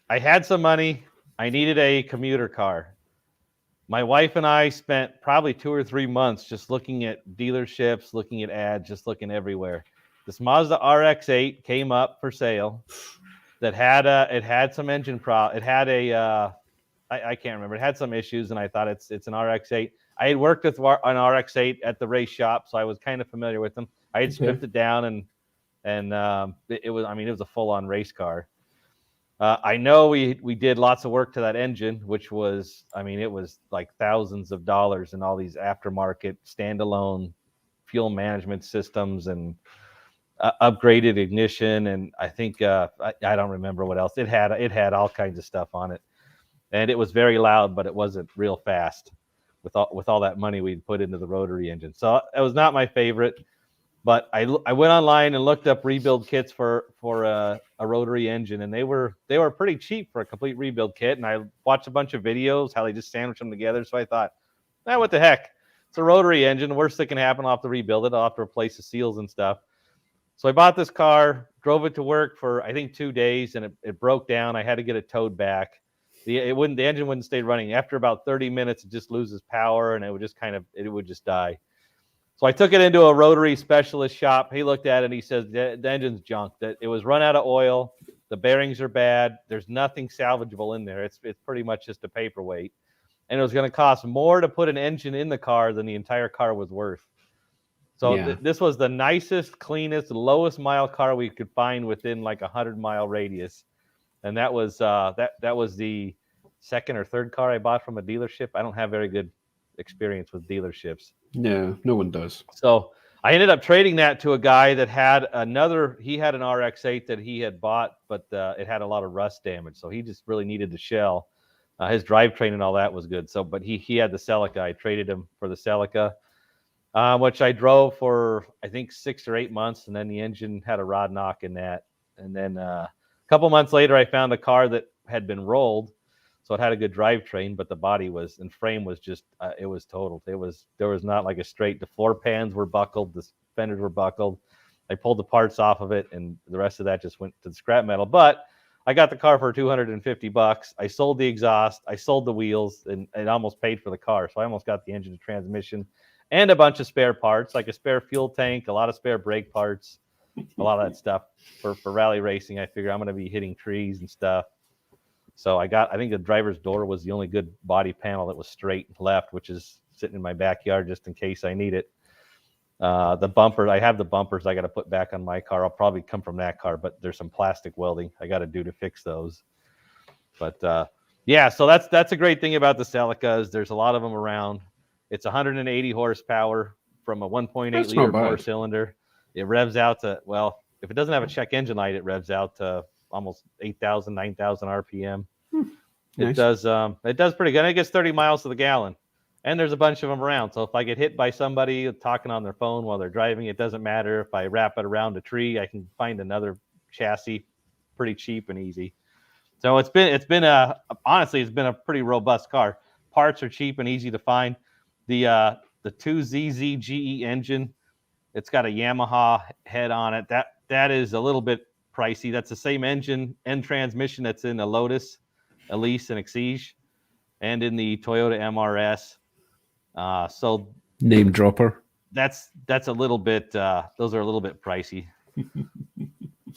I had some money. I needed a commuter car. My wife and I spent probably 2 or 3 months just looking at dealerships, looking at ads, just looking everywhere. This Mazda RX-8 came up for sale. That had some engine It had I can't remember. It had some issues, and I thought it's an RX-8. I had worked with an RX-8 at the race shop, so I was kind of familiar with them. I had stripped it down, and it was a full-on race car. I know we did lots of work to that engine, which was, it was like thousands of dollars in all these aftermarket standalone fuel management systems and upgraded ignition, and I think I don't remember what else. It had all kinds of stuff on it, and it was very loud, but it wasn't real fast with all that money we'd put into the rotary engine. So it was not my favorite. But I went online and looked up rebuild kits for a rotary engine, and they were pretty cheap for a complete rebuild kit. And I watched a bunch of videos how they just sandwich them together. So I thought, what the heck? It's a rotary engine. The worst that can happen, I'll have to rebuild it. I'll have to replace the seals and stuff. So I bought this car, drove it to work for I think 2 days, and it broke down. I had to get it towed back. The engine wouldn't stay running. After about 30 minutes, it just loses power, and it would just die. So I took it into a rotary specialist shop. He looked at it and he says the engine's junk. That it was run out of oil. The bearings are bad. There's nothing salvageable in there. It's pretty much just a paperweight. And it was going to cost more to put an engine in the car than the entire car was worth. So this was the nicest, cleanest, lowest mile car we could find within like 100-mile radius. And that was that was the second or third car I bought from a dealership. I don't have very good experience with dealerships. No one does. So I ended up trading that to a guy that had he had an RX-8 that he had bought, but it had a lot of rust damage. So he just really needed the shell. His drivetrain and all that was good. So, but he had the Celica. I traded him for the Celica, which I drove for, I think, 6 or 8 months. And then the engine had a rod knock in that. And then a couple months later, I found a car that had been rolled. So it had a good drivetrain, but the body and frame was just, it was totaled. There was not like a straight, the floor pans were buckled, the fenders were buckled. I pulled the parts off of it, and the rest of that just went to the scrap metal. But I got the car for $250. I sold the exhaust, I sold the wheels, and it almost paid for the car. So I almost got the engine and transmission and a bunch of spare parts, like a spare fuel tank, a lot of spare brake parts, a lot of that stuff for rally racing. I figure I'm going to be hitting trees and stuff. So I think the driver's door was the only good body panel that was straight left, which is sitting in my backyard just in case I need it. The bumper, I have the bumpers I got to put back on my car. I'll probably come from that car, but there's some plastic welding I got to do to fix those. But yeah, so that's a great thing about the Celicas. There's a lot of them around. It's 180 horsepower from a 1.8 liter 4-cylinder. It revs out to, well, if it doesn't have a check engine light, it revs out to almost 8,000, 9,000 RPM. Nice. It does pretty good. And it gets 30 miles to the gallon. And there's a bunch of them around. So if I get hit by somebody talking on their phone while they're driving, it doesn't matter. If I wrap it around a tree, I can find another chassis pretty cheap and easy. So honestly, it's been a pretty robust car. Parts are cheap and easy to find. The 2ZZ GE engine, it's got a Yamaha head on it. That is a little bit pricey. That's the same engine and transmission that's in the Lotus, Elise, and Exige, and in the Toyota MRS. So name dropper. That's a little bit. Those are a little bit pricey,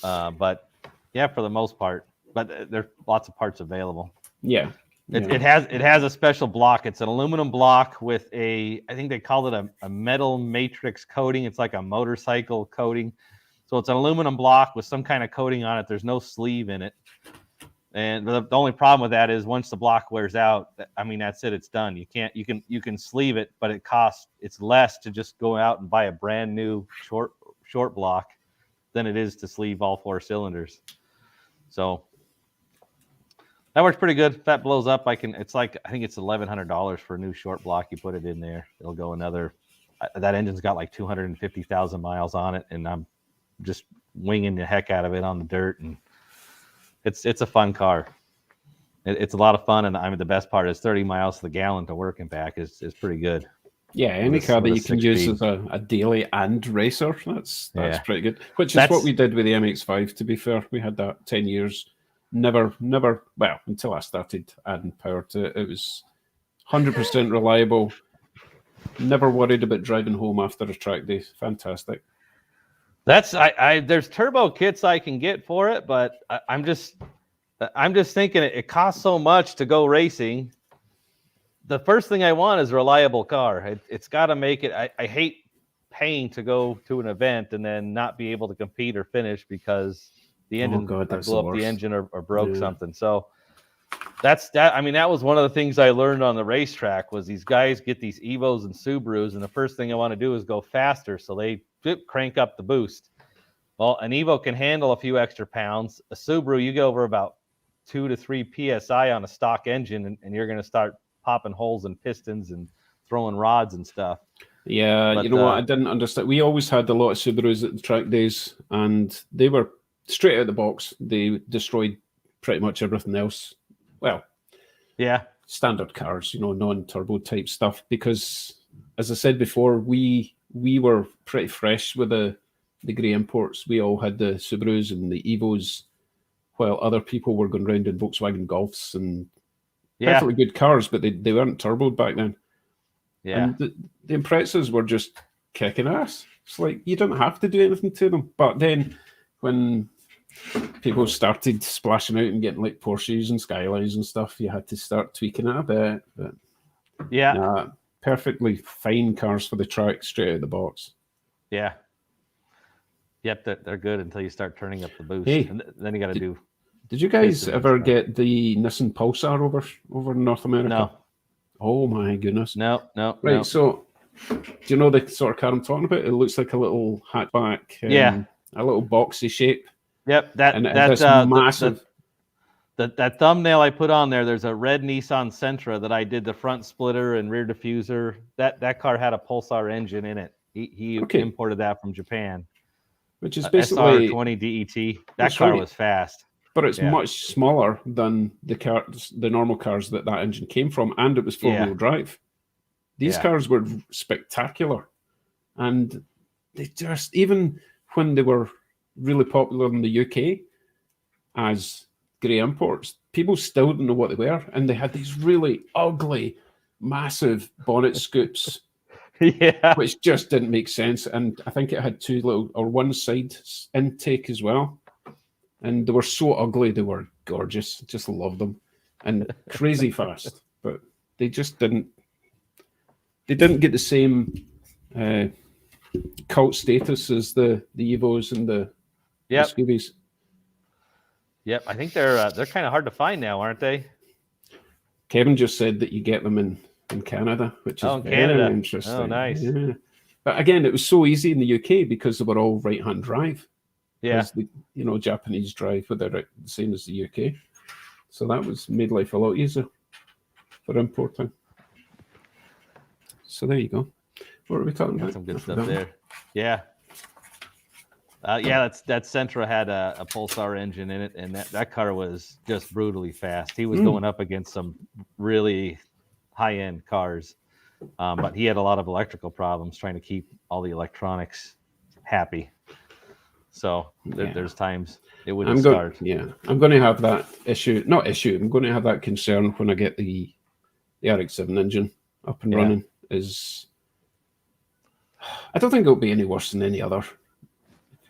but yeah, for the most part. But there's lots of parts available. Yeah. It has a special block. It's an aluminum block with I think they call it a metal matrix coating. It's like a motorcycle coating. So it's an aluminum block with some kind of coating on it. There's no sleeve in it. And the only problem with that is once the block wears out, I mean, that's it. It's done. You can sleeve it, but it's less to just go out and buy a brand new short block than it is to sleeve all 4 cylinders. So that works pretty good. If that blows up, I think it's $1,100 for a new short block. You put it in there, it'll go that engine's got like 250,000 miles on it, and I'm just winging the heck out of it on the dirt, and it's a fun car. It's a lot of fun, and the best part is 30 miles to the gallon to work and back is pretty good. Yeah, any car that you can use as a daily and racer, that's pretty good. Which is what we did with the MX-5, to be fair. We had that 10 years. Never, well, until I started adding power to it. It was 100% reliable. Never worried about driving home after a track day. Fantastic. There's turbo kits I can get for it, but I'm just thinking it costs so much to go racing. The first thing I want is a reliable car. It's got to make it. I hate paying to go to an event and then not be able to compete or finish because the engine blew up the engine or broke something. So that was one of the things I learned on the racetrack was these guys get these Evos and Subarus, and the first thing I want to do is go faster. So they crank up the boost. Well, an Evo can handle a few extra pounds. A Subaru, you go over about 2 to 3 PSI on a stock engine, and you're going to start popping holes in pistons and throwing rods and stuff. Yeah, but, you know what? I didn't understand. We always had a lot of Subarus at the track days, and they were straight out of the box. They destroyed pretty much everything else. Well, yeah, standard cars, non-turbo type stuff. Because, as I said before, we were pretty fresh with the grey imports. We all had the Subarus and the Evos, while other people were going around in Volkswagen Golfs and perfectly good cars, but they weren't turboed back then. Yeah, and the Imprezas were just kicking ass. It's like you don't have to do anything to them. But then when people started splashing out and getting like Porsches and Skylines and stuff, you had to start tweaking it a bit. But perfectly fine cars for the track, straight out of the box. Yeah. Yep, they're good until you start turning up the boost. Hey, and then you got to do. Did you guys ever get the Nissan Pulsar over in North America? No. Oh my goodness. No. Right, so Do you know the sort of car I'm talking about? It looks like a little hatchback, Yeah. a little boxy shape. Yep. And it had this massive. That thumbnail I put on there, there's a red Nissan Sentra that I did the front splitter and rear diffuser. That car had a Pulsar engine in it. He imported that from Japan. Which is basically SR20 DET. That car was fast. But it's much smaller than the normal cars that engine came from, and it was four-wheel drive. These cars were spectacular. And they just, even when they were really popular in the UK as grey imports, people still didn't know what they were. And they had these really ugly, massive bonnet scoops, which just didn't make sense. And I think it had one side intake as well. And they were so ugly, they were gorgeous. Just loved them. And crazy fast. But they just didn't get the same cult status as the Evos and the Scoobies. Yep, I think they're kind of hard to find now, aren't they? Kevin just said that you get them in Canada, which is very interesting. Oh, nice. Yeah. But again, it was so easy in the UK because they were all right-hand drive. Yeah. The Japanese drive, but they're the same as the UK. So that made life a lot easier for importing. So there you go. What are we talking about? Some good stuff there. Yeah. That Sentra had a Pulsar engine in it, and that car was just brutally fast. He was going up against some really high-end cars, but he had a lot of electrical problems trying to keep all the electronics happy. So there's times it wouldn't start. I'm going to have that issue. Not issue. I'm going to have that concern when I get the RX-7 engine up and running. I don't think it'll be any worse than any other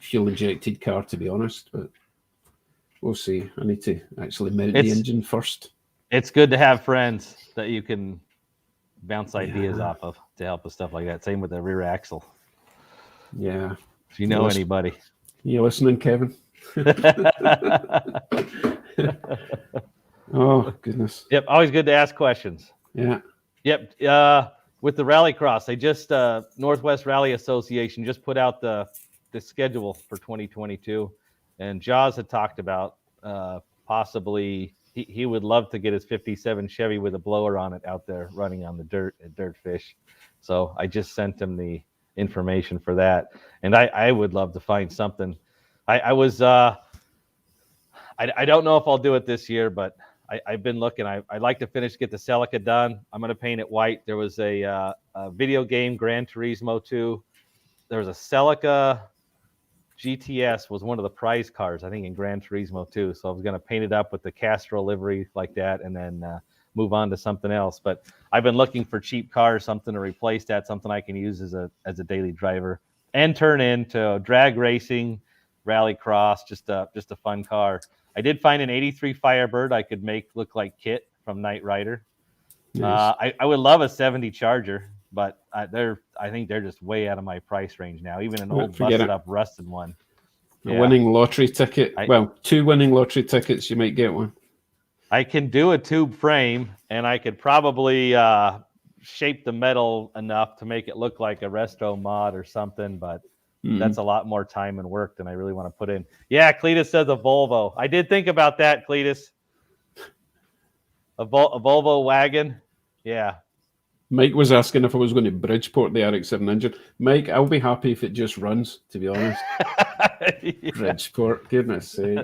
fuel-injected car, to be honest. But we'll see. I need to actually mount the engine first. It's good to have friends that you can bounce ideas off of to help with stuff like that. Same with the rear axle. Yeah. If you know anybody. You listening, Kevin? Oh, goodness. Yep, always good to ask questions. Yeah. Yep. With the Rallycross, they just Northwest Rally Association just put out the schedule for 2022, and Jaws had talked about possibly he would love to get his 57 Chevy with a blower on it out there running on the dirt at Dirtfish. So I just sent him the information for that, and I would love to find something. I don't know if I'll do it this year, but I've been looking. I'd like to get the Celica done. I'm going to paint it white. There was a video game, Gran Turismo 2. There was a Celica GTS was one of the prize cars, I think, in Gran Turismo 2. So I was going to paint it up with the Castro livery like that and then move on to something else. But I've been looking for cheap cars, something to replace that, something I can use as a daily driver and turn into drag racing, rallycross, just a fun car. I did find an 83 Firebird I could make look like Kit from Knight Rider. Nice. I would love a 70 Charger, but I think they're just way out of my price range now. Even an old busted up, rusted one. A winning lottery ticket. Two winning lottery tickets, you might get one. I can do a tube frame, and I could probably shape the metal enough to make it look like a resto mod or something, but that's a lot more time and work than I really want to put in. Yeah, Cletus says a Volvo. I did think about that, Cletus. A Volvo wagon. Yeah. Mike was asking if I was going to Bridgeport the RX-7 engine. Mike, I'll be happy if it just runs, to be honest. Bridgeport, goodness sake.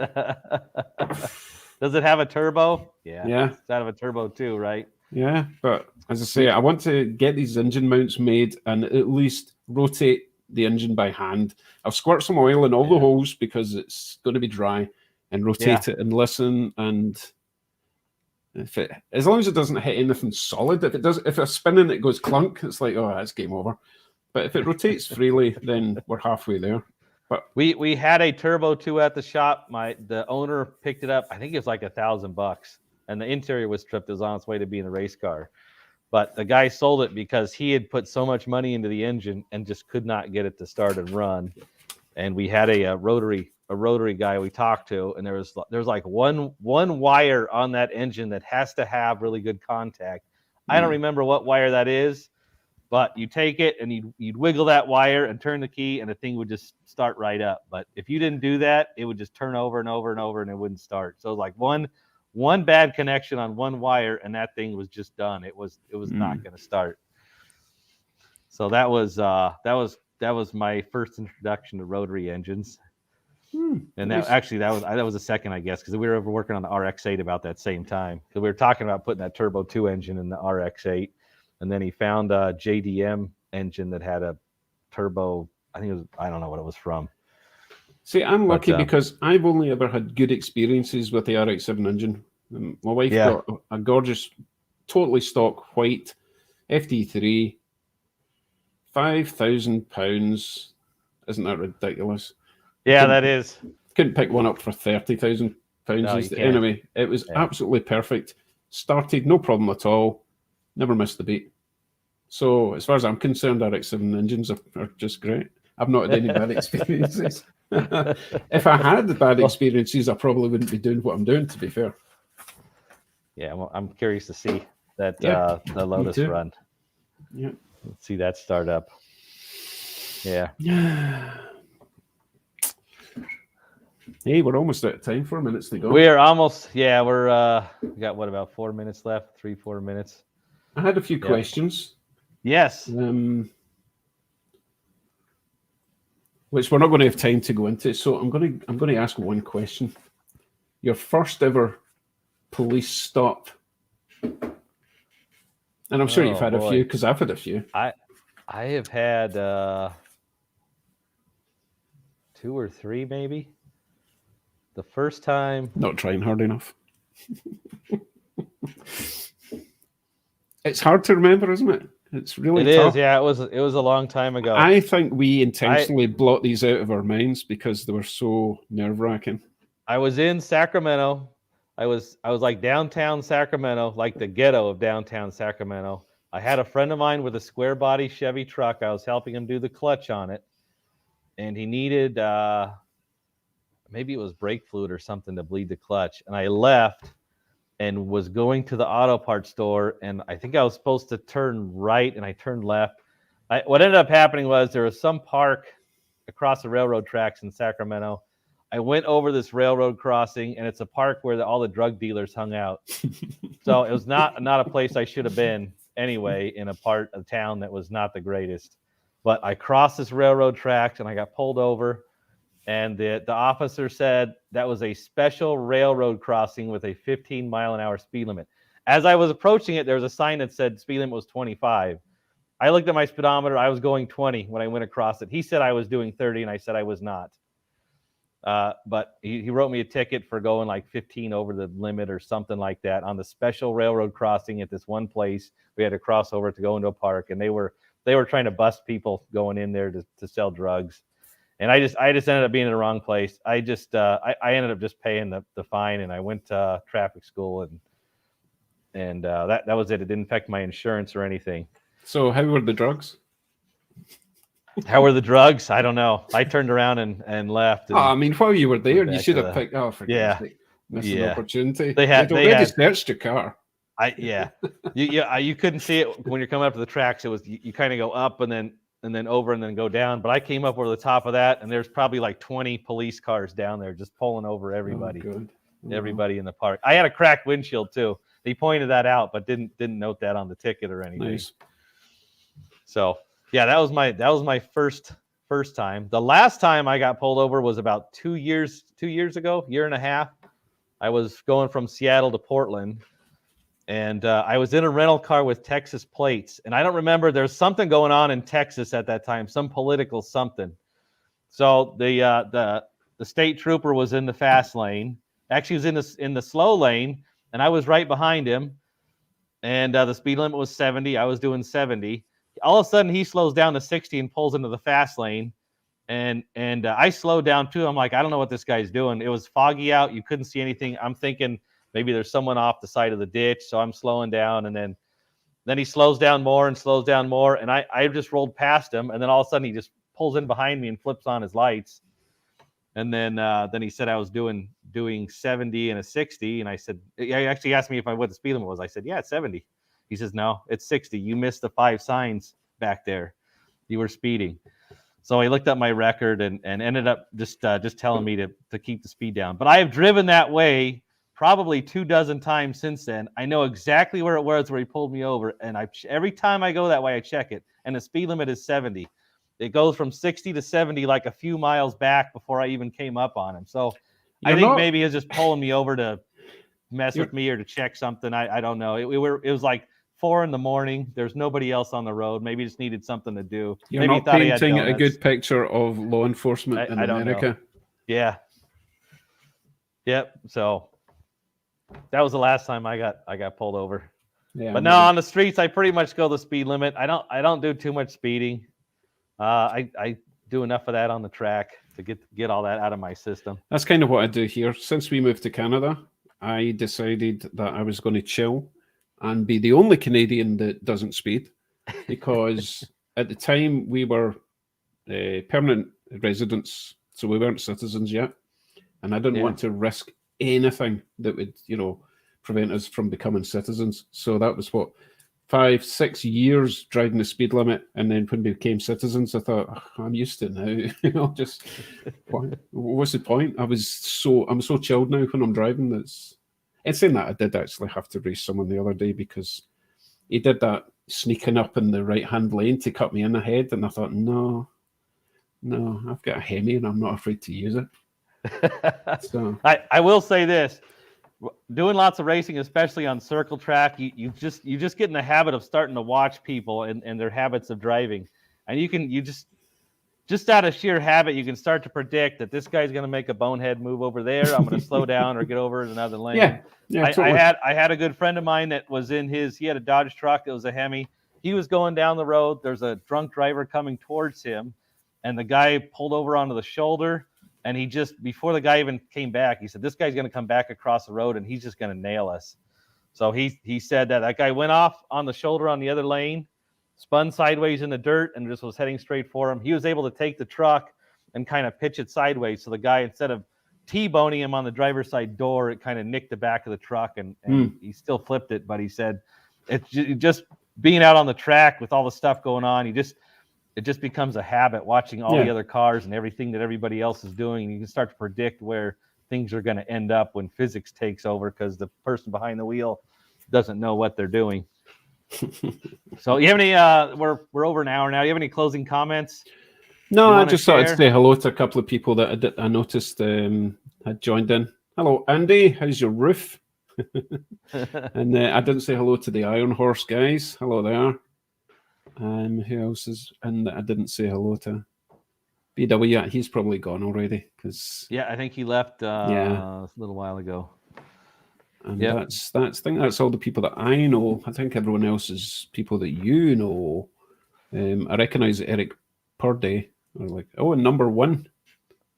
Does it have a turbo? Yeah. It's out of a turbo too, right? Yeah, but as I say, I want to get these engine mounts made and at least rotate the engine by hand. I'll squirt some oil in all the holes because it's going to be dry, and rotate it and listen. And as long as it doesn't hit anything solid, if it's spinning, it goes clunk. It's like, oh, that's game over. But if it rotates freely, then we're halfway there. But we had a Turbo 2 at the shop. The owner picked it up. I think it was like $1,000, and the interior was stripped. It was on its way to being a race car. But the guy sold it because he had put so much money into the engine and just could not get it to start and run. And we had a rotary guy we talked to, and there's like one wire on that engine that has to have really good contact. I don't remember what wire that is, But you take it and you'd wiggle that wire and turn the key, and the thing would just start right up. But if you didn't do that, it would just turn over and over and over, and it wouldn't start. So it was like one bad connection on one wire, and that thing was just done. It was not going to start. So that was my first introduction to rotary engines. And nice. that was a second, I guess, because we were working on the RX-8 about that same time. Because we were talking about putting that Turbo 2 engine in the RX-8, and then he found a JDM engine that had a turbo. I don't know what it was from. See, I'm lucky because I've only ever had good experiences with the RX-7 engine. My wife got a gorgeous, totally stock white FD3, £5,000. Isn't that ridiculous? Yeah, that is. Couldn't pick one up for £30,000. No, anyway, it was absolutely perfect. Started, no problem at all. Never missed the beat. So, as far as I'm concerned, RX-7 engines are just great. I've not had any bad experiences. If I had the bad experiences, I probably wouldn't be doing what I'm doing, to be fair. Yeah, well, I'm curious to see that the Lotus run. Yeah. Let's see that start up. Yeah. Hey, we're almost out of time. 4 minutes to go. We're almost, we got what, about 4 minutes left? 3-4 minutes. I had a few questions. Yes. Which we're not going to have time to go into. So I'm going to ask one question. Your first ever police stop. And I'm sure you've had a few, because I've had a few. I have had 2 or 3 maybe. The first time. Not trying hard enough. It's hard to remember, isn't it? It's really tough. It is, yeah. It was a long time ago. I think we intentionally blot these out of our minds because they were so nerve-wracking. I was in Sacramento. I was like downtown Sacramento, like the ghetto of downtown Sacramento. I had a friend of mine with a square body Chevy truck. I was helping him do the clutch on it, and he needed maybe it was brake fluid or something to bleed the clutch. And I left and was going to the auto parts store, and I think I was supposed to turn right, and I turned left. What ended up happening was there was some park across the railroad tracks in Sacramento. I went over this railroad crossing, and it's a park where all the drug dealers hung out. So it was not a place I should have been anyway, in a part of town that was not the greatest. But I crossed this railroad tracks, and I got pulled over. And the officer said that was a special railroad crossing with a 15-mile-an-hour speed limit. As I was approaching it, there was a sign that said speed limit was 25. I looked at my speedometer. I was going 20 when I went across it. He said I was doing 30, and I said I was not. But he wrote me a ticket for going like 15 over the limit or something like that on the special railroad crossing at this one place. We had to cross over to go into a park, and they were trying to bust people going in there to sell drugs. And I just ended up being in the wrong place. I ended up just paying the fine, and I went to traffic school, and that was it. It didn't affect my insurance or anything. So how were the drugs? How were the drugs? I don't know. I turned around and left. And I mean, while you were there, you should have picked. Oh, for yeah, missed an opportunity. They had searched your car. You couldn't see it when you're coming up to the tracks. It was you kind of go up and then over and then go down. But I came up over the top of that, and there's probably like 20 police cars down there just pulling over everybody. Everybody in the park. I had a cracked windshield too. They pointed that out, but didn't note that on the ticket or anything. Nice. So yeah, that was my first time. The last time I got pulled over was about 2 years ago, year and a half. I was going from Seattle to Portland. And I was in a rental car with Texas plates. And I don't remember, there's something going on in Texas at that time, some political something. So the state trooper was in the fast lane. Actually, he was in the slow lane, and I was right behind him. And the speed limit was 70. I was doing 70. All of a sudden, he slows down to 60 and pulls into the fast lane. And I slowed down too. I'm like, I don't know what this guy's doing. It was foggy out. You couldn't see anything. I'm thinking, maybe there's someone off the side of the ditch, so I'm slowing down, and then he slows down more, and I just rolled past him, and then all of a sudden he just pulls in behind me and flips on his lights, and then he said I was doing 70 and a 60, and I said, he actually asked me what the speed limit was. I said, yeah, it's 70. He says, no, it's 60. You missed the 5 signs back there. You were speeding. So he looked up my record and ended up just telling me to keep the speed down. But I have driven that way probably 24 times since then. I know exactly where it was where he pulled me over, and every time I go that way, I check it. And the speed limit is 70. It goes from 60 to 70 like a few miles back before I even came up on him. So I think maybe he's just pulling me over to mess with me or to check something. I don't know. It was like 4 a.m. There's nobody else on the road. Maybe he just needed something to do. You're maybe not painting a good picture of law enforcement in America. Know. Yeah. Yep. So that was the last time I got pulled over. Yeah. But now on the streets, I pretty much go the speed limit. I don't do too much speeding. I do enough of that on the track to get all that out of my system. That's kind of what I do here. Since we moved to Canada, I decided that I was going to chill and be the only Canadian that doesn't speed, because at the time we were permanent residents, so we weren't citizens yet, and I didn't want to risk anything that would, prevent us from becoming citizens. So that was 5-6 years driving the speed limit, and then when we became citizens, I thought, I'm used to it now. Just what's the point? I'm so chilled now when I'm driving. It's saying that I did actually have to race someone the other day because he did that sneaking up in the right-hand lane to cut me in the head, and I thought, no, I've got a Hemi and I'm not afraid to use it. So I will say this. Doing lots of racing, especially on circle track, you just get in the habit of starting to watch people and their habits of driving, and you just out of sheer habit, you can start to predict that this guy's going to make a bonehead move over there. I'm going to slow down or get over in another lane. Yeah, totally. I had a good friend of mine that was he had a Dodge truck. It was a Hemi. He was going down the road. There's a drunk driver coming towards him, and the guy pulled over onto the shoulder. And he before the guy even came back, he said, this guy's going to come back across the road and he's just going to nail us. So he said that guy went off on the shoulder on the other lane, spun sideways in the dirt, and just was heading straight for him. He was able to take the truck and kind of pitch it sideways. So the guy, instead of T-boning him on the driver's side door, it kind of nicked the back of the truck, and he still flipped it. But he said, it's just being out on the track with all the stuff going on, it just becomes a habit watching all the other cars and everything that everybody else is doing. And you can start to predict where things are going to end up when physics takes over, because the person behind the wheel doesn't know what they're doing. So you have any, we're over an hour now. Do you have any closing comments? No, I just thought I'd say hello to a couple of people that I noticed had joined in. Hello, Andy. How's your roof? And I didn't say hello to the Iron Horse guys. Hello there. Who else is? And I didn't say hello to BW. He's probably gone already. I think he left a little while ago. And I think that's all the people that I know. I think everyone else is people that you know. I recognize Eric Purday. Or like, and number 1,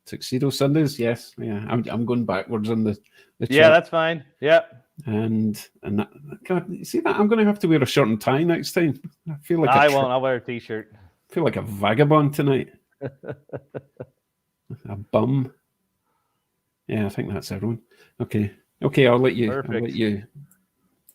Tuxedo Sundays. Yes, yeah. I'm going backwards in the chat. Yeah, that's fine. Yep. And that, God, you see that? I'm going to have to wear a shirt and tie next time. I feel like I won't. I'll wear a t-shirt. I feel like a vagabond tonight. A bum. Yeah, I think that's everyone. Okay, I'll let you. Perfect. I'll let you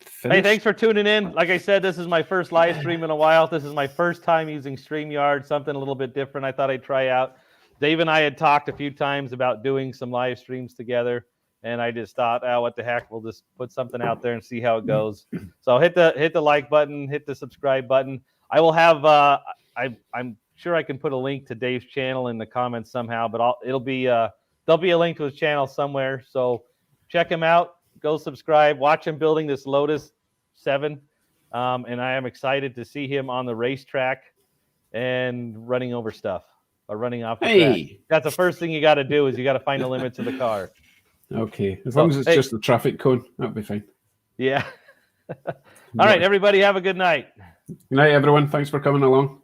finish. Hey, thanks for tuning in. Like I said, this is my first live stream in a while. This is my first time using StreamYard, something a little bit different. I thought I'd try out. Dave and I had talked a few times about doing some live streams together. And I just thought, what the heck? We'll just put something out there and see how it goes. So hit the like button, hit the subscribe button. I will have. I'm sure I can put a link to Dave's channel in the comments somehow, but there'll be a link to his channel somewhere. So check him out. Go subscribe. Watch him building this Lotus 7, and I am excited to see him on the racetrack and running over stuff or running off the track. That's the first thing you got to do is you got to find the limits of the car. Okay, as long as it's just the traffic cone, that'll be fine. Yeah. All right, everybody, have a good night. Good night, everyone. Thanks for coming along.